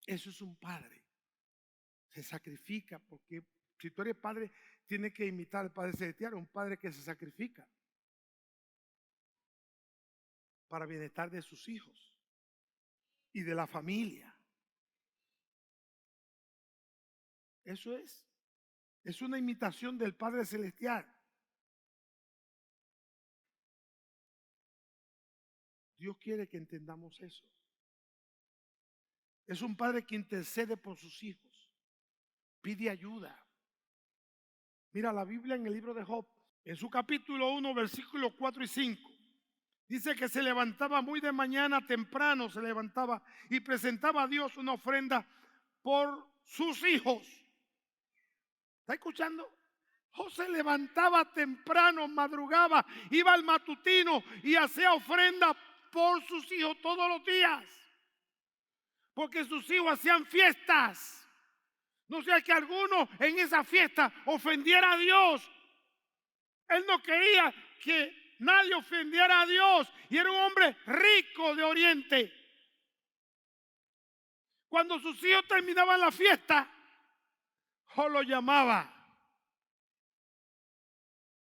Eso es un padre. Se sacrifica porque si tú eres padre, tienes que imitar al Padre Celestial, un padre que se sacrifica para bienestar de sus hijos y de la familia. Eso es una imitación del Padre Celestial. Dios quiere que entendamos eso. Es un padre que intercede por sus hijos, pide ayuda. Mira la Biblia en el libro de Job, en su capítulo 1, versículos 4 y 5. Dice que se levantaba muy de mañana temprano, se levantaba y presentaba a Dios una ofrenda por sus hijos. ¿Está escuchando? Job se levantaba temprano, madrugaba, iba al matutino y hacía ofrenda por sus hijos todos los días. Porque sus hijos hacían fiestas. No sea que alguno en esa fiesta ofendiera a Dios. Él no quería que nadie ofendiera a Dios. Y era un hombre rico de Oriente. Cuando sus hijos terminaban la fiesta, Job lo llamaba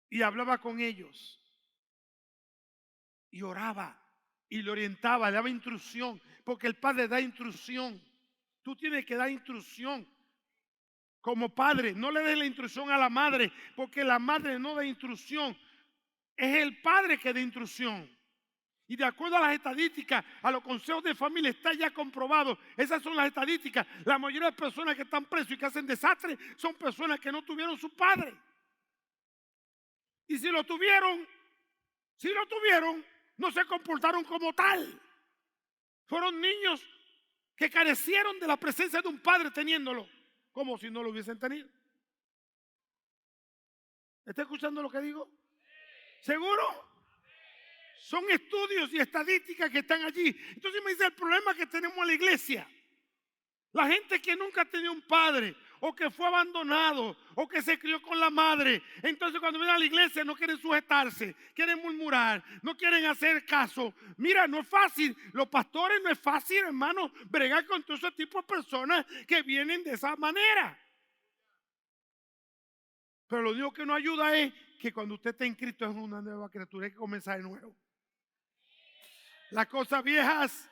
y hablaba con ellos. Y oraba y le orientaba, le daba instrucción. Porque el padre da instrucción. Tú tienes que dar instrucción. Como padre, no le des la instrucción a la madre, porque la madre no da instrucción. Es el padre que da instrucción. Y de acuerdo a las estadísticas, a los consejos de familia, está ya comprobado. Esas son las estadísticas. La mayoría de personas que están presos y que hacen desastres son personas que no tuvieron su padre. Y si lo tuvieron, no se comportaron como tal. Fueron niños que carecieron de la presencia de un padre teniéndolo, como si no lo hubiesen tenido. ¿Está escuchando lo que digo? ¿Seguro? Son estudios y estadísticas que están allí. Entonces me dice el problema que tenemos en la iglesia. La gente que nunca ha tenido un padre, o que fue abandonado, o que se crió con la madre. Entonces cuando vienen a la iglesia no quieren sujetarse, quieren murmurar, no quieren hacer caso. Mira, no es fácil. Los pastores no es fácil, hermano, bregar con todo ese tipo de personas que vienen de esa manera. Pero lo único que nos ayuda es que cuando usted está en Cristo es una nueva criatura, hay que comenzar de nuevo. Las cosas viejas,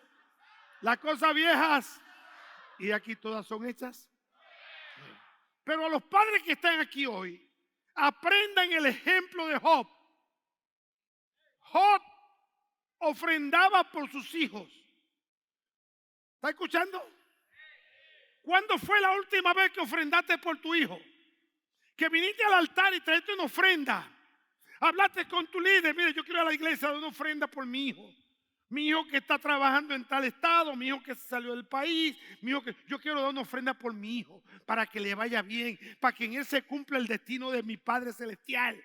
y aquí todas son hechas. Pero a los padres que están aquí hoy, aprendan el ejemplo de Job. Job ofrendaba por sus hijos. ¿Está escuchando? ¿Cuándo fue la última vez que ofrendaste por tu hijo? Que viniste al altar y trajiste una ofrenda. Hablaste con tu líder. Mire, yo quiero ir a la iglesia dar una ofrenda por mi hijo. Mi hijo que está trabajando en tal estado, mi hijo que salió del país, mi hijo que yo quiero dar una ofrenda por mi hijo, para que le vaya bien, para que en él se cumpla el destino de mi Padre Celestial.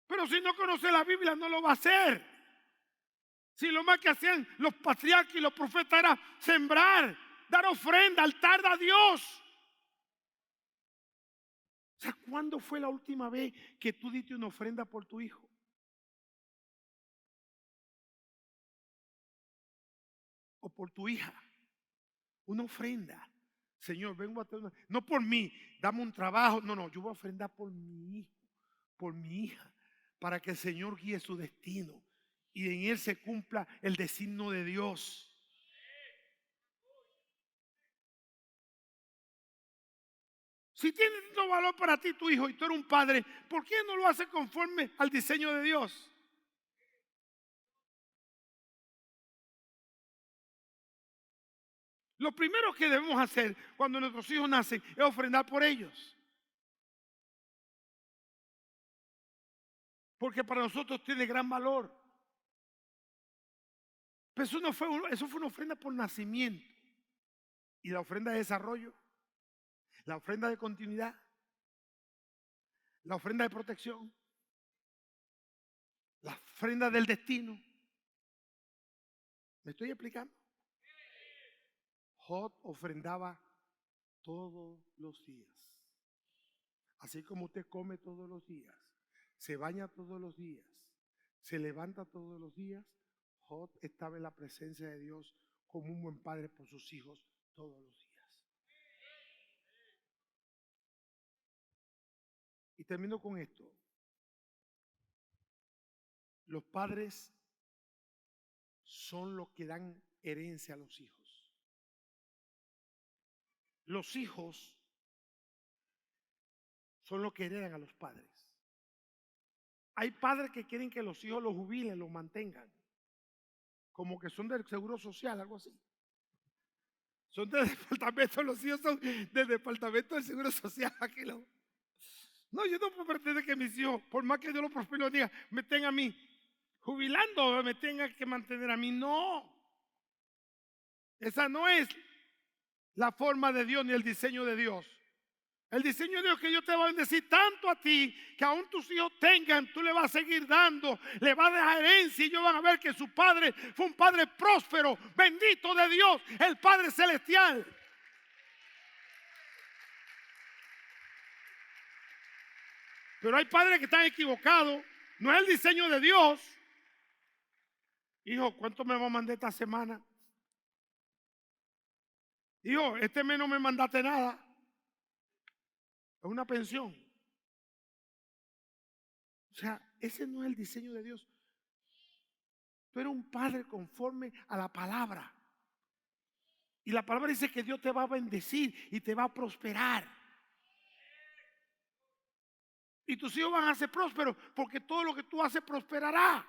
Pero si no conoce la Biblia no lo va a hacer. Si lo más que hacían los patriarcas y los profetas era sembrar, dar ofrenda, altar a Dios. O sea, ¿cuándo fue la última vez que tú diste una ofrenda por tu hijo? O por tu hija. Una ofrenda. Señor, vengo a tener no por mí, dame un trabajo. No, yo voy a ofrendar por mi hijo, por mi hija, para que el Señor guíe su destino y en él se cumpla el designio de Dios. Si tiene tanto valor para ti tu hijo y tú eres un padre, ¿por qué no lo haces conforme al diseño de Dios? Lo primero que debemos hacer cuando nuestros hijos nacen es ofrendar por ellos. Porque para nosotros tiene gran valor. Pero eso fue una ofrenda por nacimiento. Y la ofrenda de desarrollo, la ofrenda de continuidad, la ofrenda de protección, la ofrenda del destino. ¿Me estoy explicando? Job ofrendaba todos los días. Así como usted come todos los días, se baña todos los días, se levanta todos los días, Job estaba en la presencia de Dios como un buen padre por sus hijos todos los días. Y termino con esto. Los padres son los que dan herencia a los hijos. Los hijos son los que heredan a los padres. Hay padres que quieren que los hijos los jubilen, los mantengan, como que son del seguro social, algo así. Son del departamento, los hijos son del departamento del seguro social. Aquí no, yo no puedo pretender que mis hijos, por más que Dios los prospere, los diga, me tengan a mí jubilando, me tengan que mantener a mí. No, esa no es la forma de Dios ni el diseño de Dios. El diseño de Dios es que Dios te va a bendecir tanto a ti que aún tus hijos tengan, tú le vas a seguir dando, le vas a dejar herencia y ellos van a ver que su padre fue un padre próspero, bendito de Dios, el Padre Celestial. Pero hay padres que están equivocados, no es el diseño de Dios. Hijo, ¿cuánto me va a mandar esta semana? Hijo, este mes no me mandaste nada. Es una pensión. O sea, ese no es el diseño de Dios. Tú eres un padre conforme a la palabra. Y la palabra dice que Dios te va a bendecir y te va a prosperar. Y tus hijos van a ser prósperos porque todo lo que tú haces prosperará.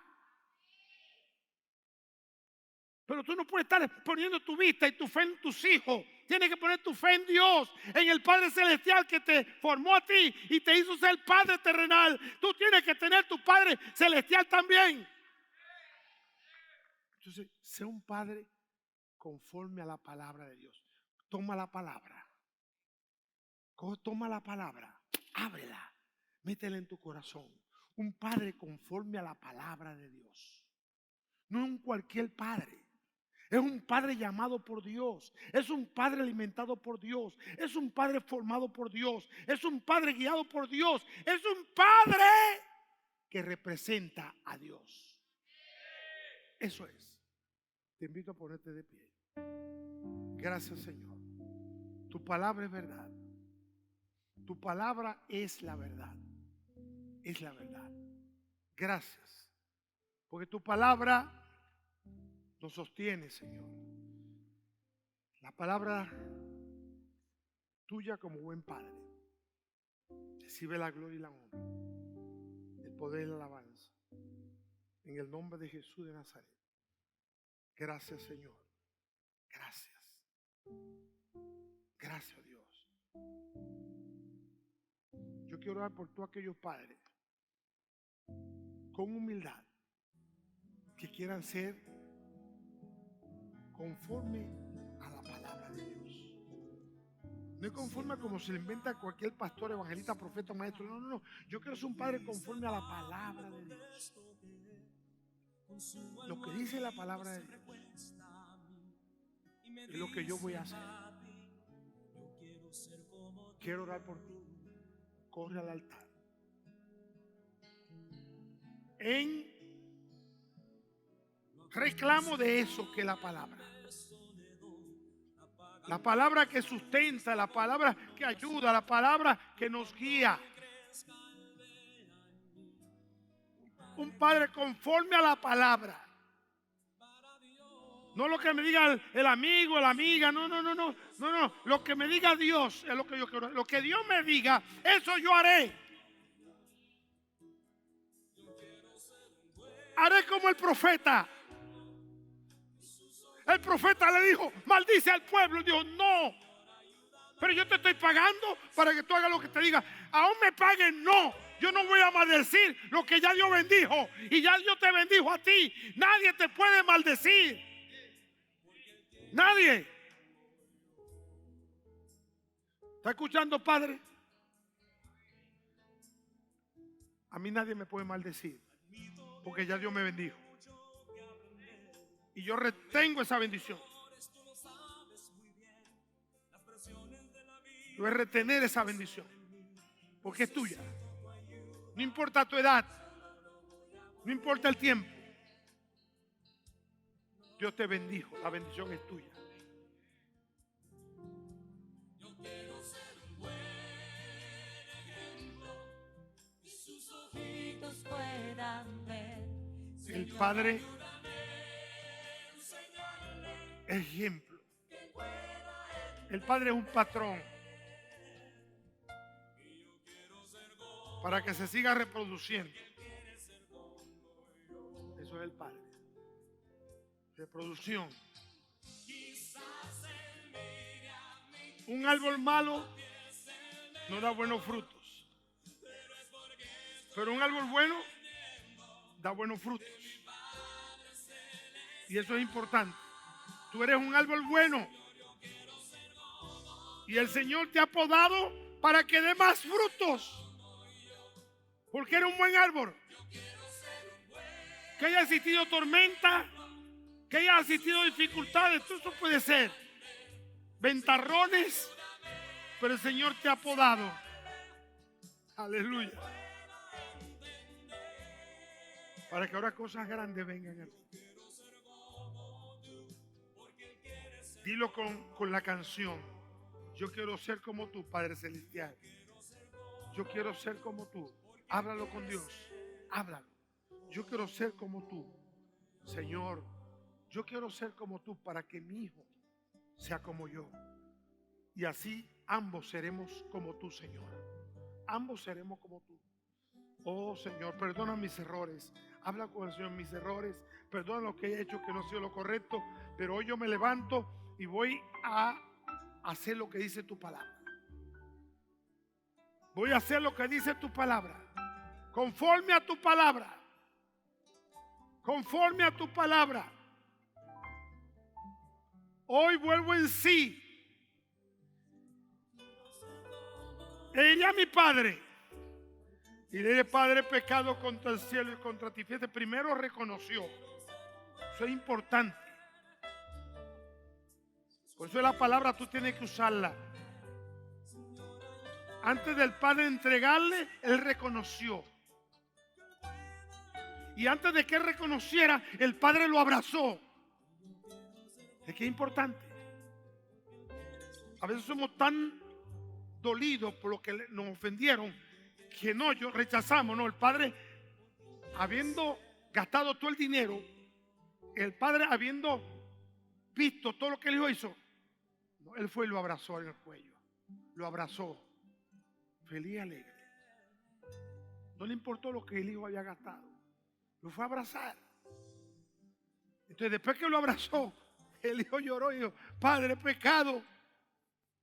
Pero tú no puedes estar poniendo tu vista y tu fe en tus hijos. Tienes que poner tu fe en Dios, en el Padre Celestial que te formó a ti y te hizo ser Padre terrenal. Tú tienes que tener tu Padre Celestial también. Entonces, sé un padre conforme a la palabra de Dios. Toma la palabra. Toma la palabra. Ábrela. Métela en tu corazón. Un padre conforme a la palabra de Dios. No un cualquier padre. Es un padre llamado por Dios. Es un padre alimentado por Dios. Es un padre formado por Dios. Es un padre guiado por Dios. Es un padre que representa a Dios. Eso es. Te invito a ponerte de pie. Gracias, Señor. Tu palabra es verdad. Tu palabra es la verdad. Es la verdad. Gracias. Porque tu palabra nos sostiene, Señor. La palabra tuya como buen Padre. Recibe la gloria y la honra, el poder y la alabanza. En el nombre de Jesús de Nazaret. Gracias, Señor. Gracias. Gracias, Dios. Yo quiero orar por todos aquellos padres con humildad que quieran ser conforme a la palabra de Dios. No es conforme a como se le inventa cualquier pastor, evangelista, profeta, maestro. No, no, no. Yo quiero ser un padre conforme a la palabra de Dios. Lo que dice la palabra de Dios es lo que yo voy a hacer. Quiero orar por ti. Corre al altar. En reclamo de eso que es la palabra. La palabra que sustenta, la palabra que ayuda, la palabra que nos guía. Un padre conforme a la palabra. No lo que me diga el amigo, la amiga, no. Lo que me diga Dios es lo que yo quiero. Lo que Dios me diga, eso yo haré. Haré como el profeta. El profeta le dijo, maldice al pueblo. Y dijo, no. Pero yo te estoy pagando para que tú hagas lo que te diga. Aún me paguen, no. Yo no voy a maldecir lo que ya Dios bendijo. Y ya Dios te bendijo a ti. Nadie te puede maldecir. Nadie. ¿Está escuchando, Padre? A mí nadie me puede maldecir. Porque ya Dios me bendijo. Y yo retengo esa bendición. Yo voy a retener esa bendición. Porque es tuya. No importa tu edad. No importa el tiempo. Dios te bendijo. La bendición es tuya. El Padre ejemplo. El Padre es un patrón para que se siga reproduciendo. Eso es el Padre. Reproducción. Un árbol malo no da buenos frutos, pero un árbol bueno da buenos frutos. Y eso es importante. Tú eres un árbol bueno y el Señor te ha podado para que dé más frutos, porque eres un buen árbol. Que haya existido tormenta, que haya existido dificultades, todo eso puede ser, ventarrones, pero el Señor te ha podado. Aleluya. Para que ahora cosas grandes vengan a ti. Dilo con la canción. Yo quiero ser como tú, Padre Celestial. Yo quiero ser como tú. Háblalo con Dios. Háblalo. Yo quiero ser como tú, Señor. Yo quiero ser como tú para que mi hijo sea como yo. Y así ambos seremos como tú, Señor. Ambos seremos como tú. Oh Señor, perdona mis errores. Habla con el Señor mis errores. Perdona lo que he hecho que no ha sido lo correcto. Pero hoy yo me levanto y voy a hacer lo que dice tu palabra. Voy a hacer lo que dice tu palabra. Conforme a tu palabra. Conforme a tu palabra. Hoy vuelvo en sí. E iré a mi padre. Y le diré: Padre, he pecado contra el cielo y contra ti. Fíjate, primero reconoció. Eso es importante. Por eso la palabra tú tienes que usarla. Antes del Padre entregarle, Él reconoció. Y antes de que Él reconociera, el Padre lo abrazó. ¿Es que es importante? A veces somos tan dolidos por lo que nos ofendieron que no, rechazamos. No, el Padre, habiendo gastado todo el dinero, el Padre habiendo visto todo lo que el Hijo hizo, no, Él fue y lo abrazó en el cuello. Lo abrazó. Feliz y alegre. No le importó lo que el Hijo había gastado. Lo fue a abrazar. Entonces después que lo abrazó, el Hijo lloró y dijo: Padre, he pecado.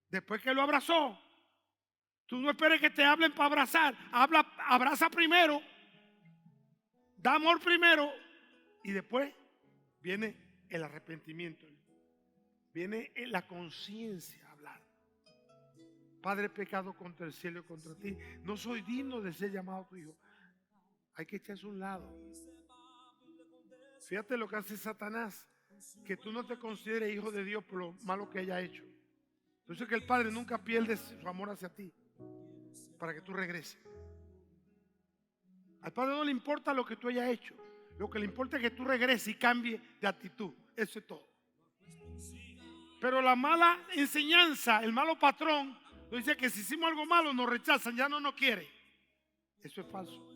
Después que lo abrazó, tú no esperes que te hablen para abrazar. Abraza primero. Da amor primero. Y después viene el arrepentimiento. Viene la conciencia a hablar. Padre, he pecado contra el cielo y contra ti. No soy digno de ser llamado tu hijo. Hay que echarse a un lado. Fíjate lo que hace Satanás, que tú no te consideres hijo de Dios por lo malo que haya hecho. Entonces que el Padre nunca pierde su amor hacia ti para que tú regreses. Al Padre no le importa lo que tú hayas hecho. Lo que le importa es que tú regreses y cambies de actitud. Eso es todo. Pero la mala enseñanza, el malo patrón, nos dice que si hicimos algo malo nos rechazan, ya no nos quiere. Eso es falso.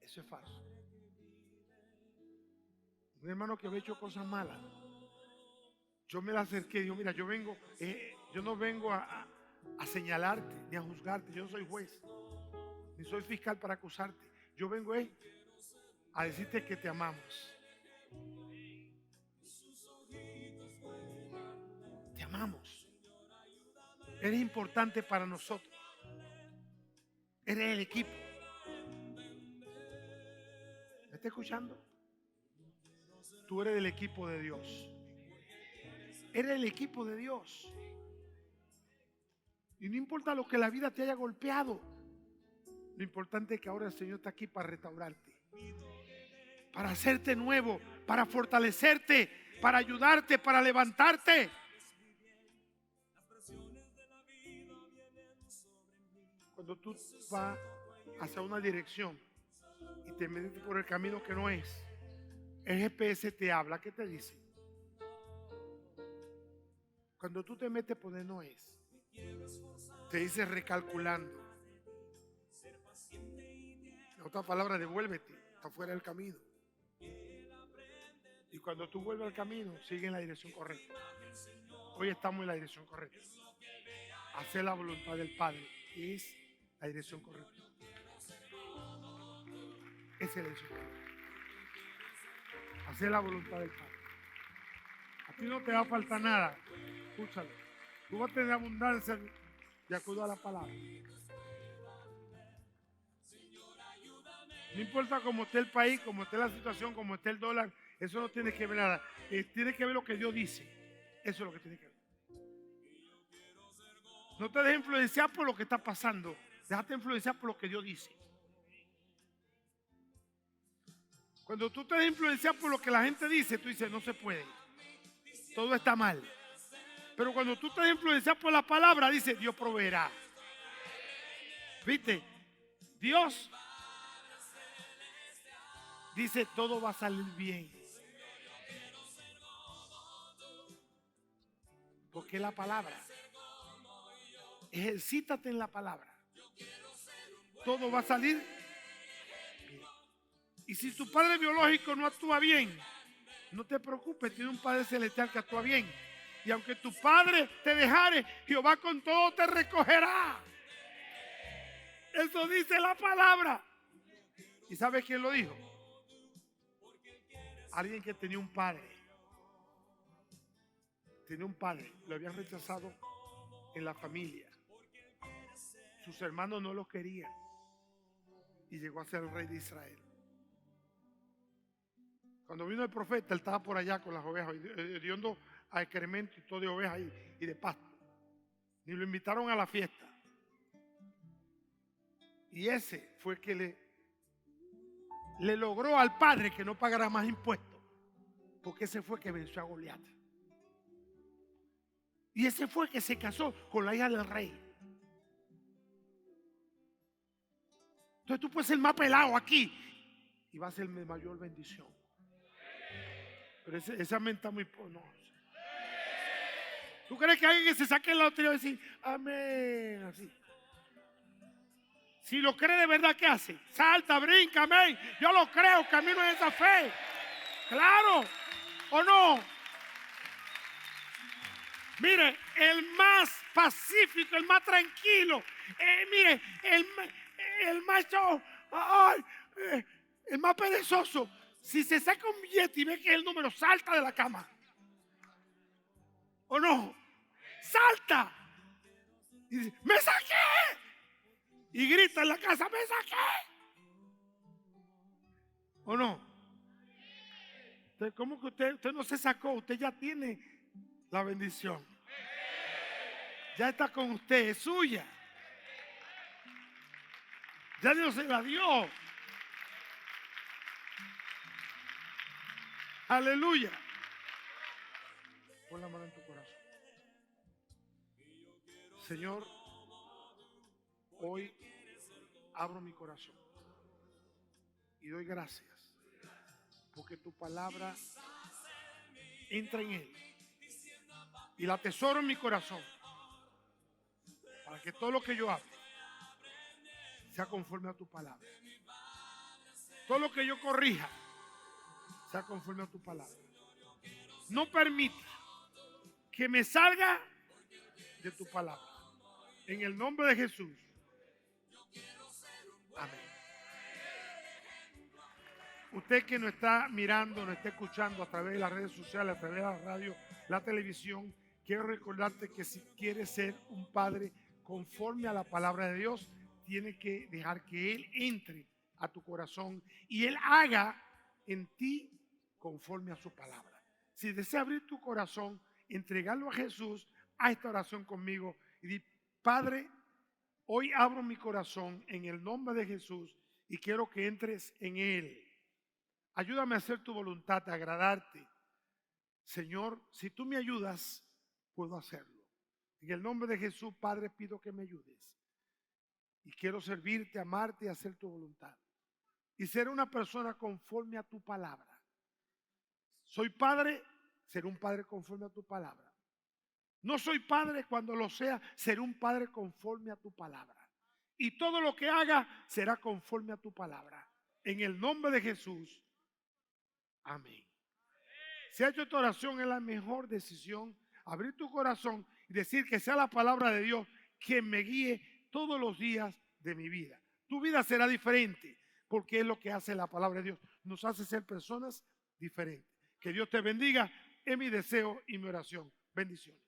Eso es falso. Un hermano que había hecho cosas malas, yo me la acerqué y digo: mira, yo no vengo a señalarte ni a juzgarte. Yo no soy juez ni soy fiscal para acusarte. Yo vengo a decirte que te amamos. Te amamos. Eres importante para nosotros. Eres el equipo. ¿Me está escuchando? Tú eres del equipo de Dios. Eres el equipo de Dios. Y no importa lo que la vida te haya golpeado. Lo importante es que ahora el Señor está aquí para restaurarte, para hacerte nuevo, para fortalecerte, para ayudarte, para levantarte. Cuando tú vas hacia una dirección y te metes por el camino que no es, el GPS te habla. ¿Qué te dice? Cuando tú te metes por donde no es, te dice recalculando. En otra palabra, devuélvete, está fuera del camino. Y cuando tú vuelves al camino, sigue en la dirección correcta. Hoy estamos en la dirección correcta. Hacer la voluntad del Padre es la dirección correcta. Esa es la dirección correcta. Hacer la voluntad del Padre. A ti no te va a faltar nada. Escúchalo. Tú vas a tener abundancia de acuerdo a la palabra. No importa cómo esté el país, cómo esté la situación, cómo esté el dólar, eso no tiene que ver nada. Tiene que ver lo que Dios dice. Eso es lo que tiene que ver. No te dejes influenciar por lo que está pasando. Déjate influenciar por lo que Dios dice. Cuando tú te dejas influenciar por lo que la gente dice, tú dices: no se puede. Todo está mal. Pero cuando tú te dejas influenciar por la palabra, dice: Dios proveerá. ¿Viste? Dios dice: todo va a salir bien. Porque la palabra. Ejercítate en la palabra. Todo va a salir bien. Y si tu padre biológico no actúa bien, no te preocupes, tiene un Padre celestial que actúa bien. Y aunque tu padre te dejare, Jehová con todo te recogerá. Eso dice la palabra. ¿Y sabes quién lo dijo? Alguien que tenía un padre. Tenía un padre. Lo habían rechazado en la familia. Sus hermanos no lo querían. Y llegó a ser el rey de Israel. Cuando vino el profeta, él estaba por allá con las ovejas, hediondo a excremento y todo de ovejas y de pasto. Y lo invitaron a la fiesta. Y ese fue el que le logró al padre que no pagara más impuestos. Porque ese fue el que venció a Goliat. Y ese fue el que se casó con la hija del rey. Entonces tú puedes ser más pelado aquí y va a ser mi mayor bendición. Pero esa mente está muy... No. ¿Tú crees que alguien que se saque la lotería va a decir amén? Así. Si lo cree de verdad, ¿qué hace? Salta, brinca, amén. Yo lo creo, camino en esa fe. Claro, ¿o no? Mire, el más pacífico, el más tranquilo, mire, el más, el más perezoso, si se saca un billete y ve que el número, salta de la cama. ¿O no? Salta. Y dice, ¡me saqué! Y grita en la casa, ¡me saqué! ¿O no? Entonces, ¿cómo que usted no se sacó? Usted ya tiene la bendición. Ya está con usted, es suya. Ya Dios se la dio. Aleluya. Pon la mano en tu corazón. Señor, hoy abro mi corazón y doy gracias porque tu palabra entra en él y la atesoro en mi corazón para que todo lo que yo hable sea conforme a tu palabra. Todo lo que yo corrija sea conforme a tu palabra. No permita que me salga de tu palabra. En el nombre de Jesús. Amén. Usted que nos está mirando, nos está escuchando a través de las redes sociales, a través de la radio, la televisión, quiero recordarte que si quieres ser un padre conforme a la palabra de Dios, tiene que dejar que Él entre a tu corazón y Él haga en ti conforme a su palabra. Si desea abrir tu corazón, entregarlo a Jesús, haz esta oración conmigo y di, Padre, hoy abro mi corazón en el nombre de Jesús y quiero que entres en Él. Ayúdame a hacer tu voluntad, a agradarte. Señor, si tú me ayudas, puedo hacerlo. En el nombre de Jesús, Padre, pido que me ayudes. Y quiero servirte, amarte y hacer tu voluntad. Y ser una persona conforme a tu palabra. Soy padre, seré un padre conforme a tu palabra. No soy padre, cuando lo sea, seré un padre conforme a tu palabra. Y todo lo que haga será conforme a tu palabra. En el nombre de Jesús. Amén. Si has hecho tu oración, es la mejor decisión. Abrir tu corazón y decir que sea la palabra de Dios que me guíe todos los días de mi vida. Tu vida será diferente porque es lo que hace la palabra de Dios. Nos hace ser personas diferentes. Que Dios te bendiga. Es mi deseo y mi oración. Bendiciones.